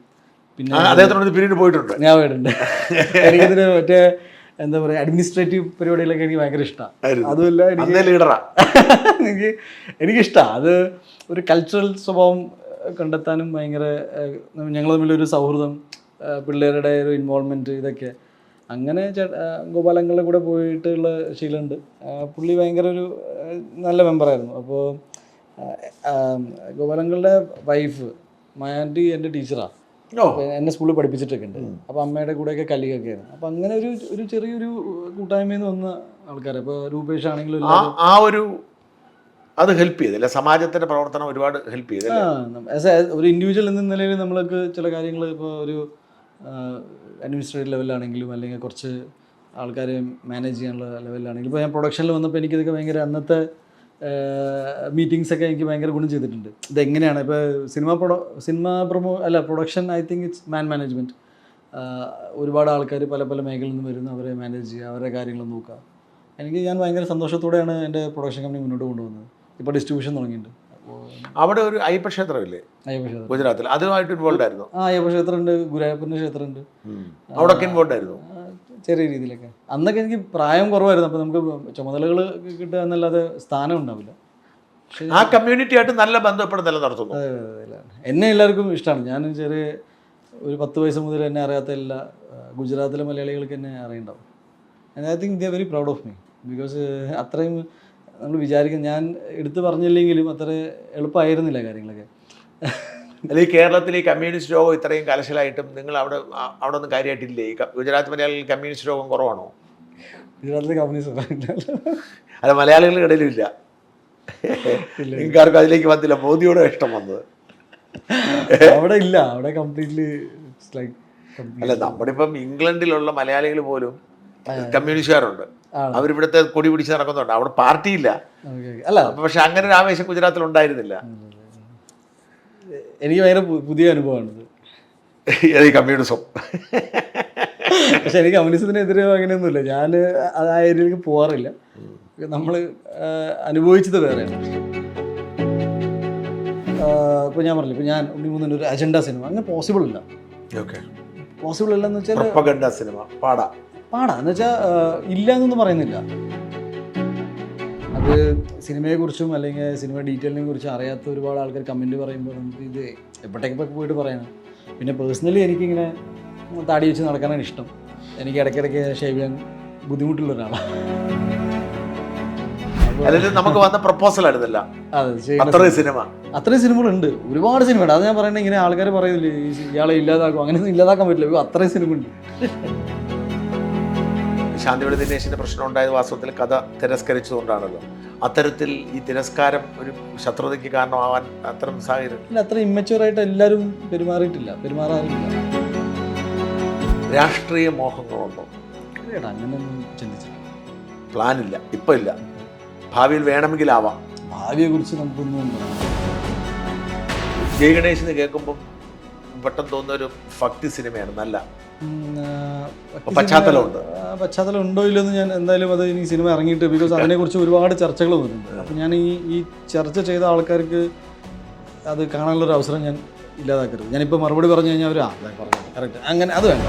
പിന്നെ അദ്ദേഹത്തിനോട് പിരിവിന് പോയിട്ടുണ്ട്, ഞാൻ പോയിട്ടുണ്ട്. എനിക്കിതിന് മറ്റേ എന്താ പറയുക അഡ്മിനിസ്ട്രേറ്റീവ് പരിപാടികളൊക്കെ എനിക്ക് ഭയങ്കര ഇഷ്ടമാണ്. അതുമല്ല എനിക്കിഷ്ടമാണ് അത് ഒരു കൾച്ചറൽ സ്വഭാവം കണ്ടെത്താനും ഭയങ്കര ഞങ്ങൾ തമ്മിലൊരു സൗഹൃദം, പിള്ളേരുടെ ഒരു ഇൻവോൾവ്മെൻറ്റ്, ഇതൊക്കെ അങ്ങനെ ഗോപാലങ്ങളുടെ കൂടെ പോയിട്ടുള്ള ശീലമുണ്ട്. പുള്ളി ഭയങ്കര ഒരു നല്ല മെമ്പറായിരുന്നു. അപ്പോൾ ഗോപാലങ്ങളുടെ വൈഫ് മാൻഡി എൻ്റെ ടീച്ചറാണ്, എന്നെ സ്കൂളിൽ പഠിപ്പിച്ചിട്ടൊക്കെ ഉണ്ട്. അപ്പോൾ അമ്മയുടെ കൂടെയൊക്കെ കല്ലിയൊക്കെ ആയിരുന്നു. അപ്പോൾ അങ്ങനെ ഒരു ചെറിയൊരു കൂട്ടായ്മയിൽ നിന്ന് വന്ന ആൾക്കാർ. ഇപ്പോൾ രൂപേഷ് ആണെങ്കിലും ആ ഒരു അത് ഹെൽപ്പ് ചെയ്തില്ല, സമാജത്തിൻ്റെ പ്രവർത്തനം ഒരുപാട് ഹെൽപ്പ് ചെയ്തില്ല. ഒരു ഇൻഡിവിജ്വൽ എന്ന നിലയിൽ നമ്മൾക്ക് ചില കാര്യങ്ങൾ ഇപ്പോൾ ഒരു അഡ്മിനിസ്ട്രേറ്റീവ് ലെവലിലാണെങ്കിലും അല്ലെങ്കിൽ കുറച്ച് ആൾക്കാരെ മാനേജ് ചെയ്യാനുള്ള ലെവലിലാണെങ്കിലും ഇപ്പോൾ ഞാൻ പ്രൊഡക്ഷനിൽ വന്നപ്പോൾ എനിക്കിതൊക്കെ ഭയങ്കര അന്നത്തെ മീറ്റിങ്സൊക്കെ എനിക്ക് ഭയങ്കര ഗുണം ചെയ്തിട്ടുണ്ട്. ഇതെങ്ങനെയാണ് ഇപ്പോൾ production I think it's management. ഒരുപാട് ആൾക്കാർ പല മേഖലയിൽ നിന്ന് വരുന്നു, അവരെ മാനേജ് ചെയ്യുക, അവരുടെ കാര്യങ്ങൾ നോക്കുക. ഞാൻ ഭയങ്കര സന്തോഷത്തോടെയാണ് എൻ്റെ പ്രൊഡക്ഷൻ കമ്പനി മുന്നോട്ട് കൊണ്ടുപോകുന്നത്. ഇപ്പോൾ ഡിസ്ട്രിബ്യൂഷൻ തുടങ്ങിയിട്ടുണ്ട്. അപ്പോൾ അവിടെ ഒരു അയ്യപ്പ ക്ഷേത്രമില്ലേ ഗുജറാത്തിൽ, അതുമായിട്ട് ഇൻവോൾവ് ആയിരുന്നു? അയ്യപ്പ ക്ഷേത്രമുണ്ട്, ഗുരുവായൂരപ്പൻ്റെ ക്ഷേത്രമുണ്ട്, അവിടെയൊക്കെ ഇൻവോൾവ് ആയിരുന്നു ചെറിയ രീതിയിലൊക്കെ. അന്നൊക്കെ എനിക്ക് പ്രായം കുറവായിരുന്നു, അപ്പോൾ നമുക്ക് ചുമതലകൾ കിട്ടുക എന്നല്ലാതെ സ്ഥാനം ഉണ്ടാവില്ല. പക്ഷേ ആ കമ്മ്യൂണിറ്റിയായിട്ട് നല്ല ബന്ധം എപ്പോഴും നിലനിർത്തുന്നു. എന്നെ എല്ലാവർക്കും ഇഷ്ടമാണ്. ഞാൻ ഒരു 10 വയസ്സ് മുതൽ എന്നെ അറിയാത്ത എല്ലാ ഗുജറാത്തിലെ മലയാളികൾക്ക് എന്നെ അറിയുണ്ടാവും. And I think they are very proud of me. Because അത്രയും നമ്മൾ വിചാരിക്കും, ഞാൻ എടുത്തു പറഞ്ഞില്ലെങ്കിലും അത്ര എളുപ്പമായിരുന്നില്ല കാര്യങ്ങളൊക്കെ. അല്ലെങ്കിൽ കേരളത്തിൽ ഈ കമ്മ്യൂണിസ്റ്റ് രോഗം ഇത്രയും കലശലായിട്ടും നിങ്ങൾ അവിടെ ഒന്നും കാര്യമായിട്ടില്ലേ? ഈ ഗുജറാത്ത് മലയാളികൾ കമ്മ്യൂണിസ്റ്റ് രോഗം കുറവാണോ? ഗുജറാത്തിലെ കമ്മ്യൂണിസ്റ്റ് അത് മലയാളികളുടെ ഇടയിലും ഇല്ല. നിങ്ങൾക്കാർക്കും അതിലേക്ക് വന്നില്ല, മോദിയോടെ ഇഷ്ടം വന്നത് അവിടെ ഇല്ല. അവിടെ കംപ്ലീറ്റ്ലി അല്ല, നമ്മുടെ ഇപ്പം ഇംഗ്ലണ്ടിലുള്ള മലയാളികൾ പോലും കമ്മ്യൂണിസ്റ്റുകാരുണ്ട്, അവരിവിടുത്തെ കൊടി പിടിച്ച് നടക്കുന്നുണ്ട്. അവിടെ പാർട്ടിയില്ല അല്ല, പക്ഷെ അങ്ങനെ ഒരു ആവേശം ഗുജറാത്തിൽ ഉണ്ടായിരുന്നില്ല. എനിക്ക് ഭയങ്കര പുതിയ അനുഭവമാണിത് ഈ കമ്മ്യൂണിസം. പക്ഷെ എനിക്ക് കമ്മ്യൂണിസത്തിനെതിരെ അങ്ങനെയൊന്നുമില്ല. ഞാൻ ആ ഏരിയയിലേക്ക് പോകാറില്ല. നമ്മൾ അനുഭവിച്ചത് വേറെയാണ്. ഇപ്പോൾ ഞാൻ പറഞ്ഞില്ല, ഇപ്പോൾ ഞാൻ ഉണ്ണിമുന്നൻ്റെ ഒരു അജണ്ട സിനിമ അങ്ങനെ പോസിബിൾ ഇല്ല. പോസിബിൾ അല്ലെന്ന് വെച്ചാൽ സിനിമ പാടാ എന്ന് വെച്ചാൽ ഇല്ല എന്നൊന്നും പറയുന്നില്ല. അത് സിനിമയെക്കുറിച്ചും അല്ലെങ്കിൽ സിനിമ ഡീറ്റെയിലിനെ കുറിച്ചും അറിയാത്ത ഒരുപാട് ആൾക്കാർ കമൻറ്റ് പറയുമ്പോൾ നമുക്ക് ഇത് എപ്പോഴത്തേക്കൊക്കെ പോയിട്ട് പറയണം. പിന്നെ പേഴ്സണലി എനിക്കിങ്ങനെ താടി വെച്ച് നടക്കാനാണ് ഇഷ്ടം. എനിക്ക് ഇടയ്ക്കിടയ്ക്ക് ഷേവ് ചെയ്യാൻ ബുദ്ധിമുട്ടുള്ള ഒരാളാണ്. നമുക്ക് വന്ന പ്രപ്പോസൽ ആയിരുന്നില്ല. അത്രയും സിനിമകളുണ്ട്, ഒരുപാട് സിനിമയുണ്ട്. അത് ഞാൻ പറയുന്നത് ഇങ്ങനെ ആൾക്കാർ പറയുന്നില്ലേ ഇയാളെ ഇല്ലാതാക്കും, അങ്ങനെയൊന്നും ഇല്ലാതാക്കാൻ പറ്റില്ല. അത്രയും സിനിമ ഉണ്ട്. ശാന്തിവിള ദിനേശിൻ്റെ പ്രശ്നം ഉണ്ടായത് വാസ്തവത്തിൽ കഥ തിരസ്കരിച്ചതുകൊണ്ടാണല്ലോ. അത്തരത്തിൽ ഈ തിരസ്കാരം ഒരു ശത്രുതയ്ക്ക് കാരണമാവാൻ അത്തരം സാഹചര്യം ഇല്ല. അത്ര ഇമ്മച്യൂറായിട്ട് എല്ലാവരും പെരുമാറാറില്ല. രാഷ്ട്രീയ മോഹങ്ങളുണ്ടോ? അങ്ങനെയൊന്നും ചിന്തിച്ചില്ല. പ്ലാനില്ല, ഇപ്പം ഇല്ല. ഭാവിയിൽ പെട്ടെന്ന് തോന്നുന്ന ഒരു ഭക്തി സിനിമയാണ് നല്ല ഭക്തി പശ്ചാത്തലമുണ്ട്. പശ്ചാത്തലം ഉണ്ടോ ഇല്ലെന്ന് ഞാൻ എന്തായാലും അത് ഇനി സിനിമ ഇറങ്ങിയിട്ട്, ബിക്കോസ് അതിനെക്കുറിച്ച് ഒരുപാട് ചർച്ചകൾ വന്നിട്ടുണ്ട്. അപ്പം ഞാൻ ഈ ചർച്ച ചെയ്ത ആൾക്കാർക്ക് അത് കാണാനുള്ളൊരു അവസരം ഞാൻ ഇല്ലാതാക്കരുത്. ഞാനിപ്പോൾ മറുപടി പറഞ്ഞു കഴിഞ്ഞാൽ അവർ പറഞ്ഞു കറക്റ്റ് അങ്ങനെ അത് വേണ്ട.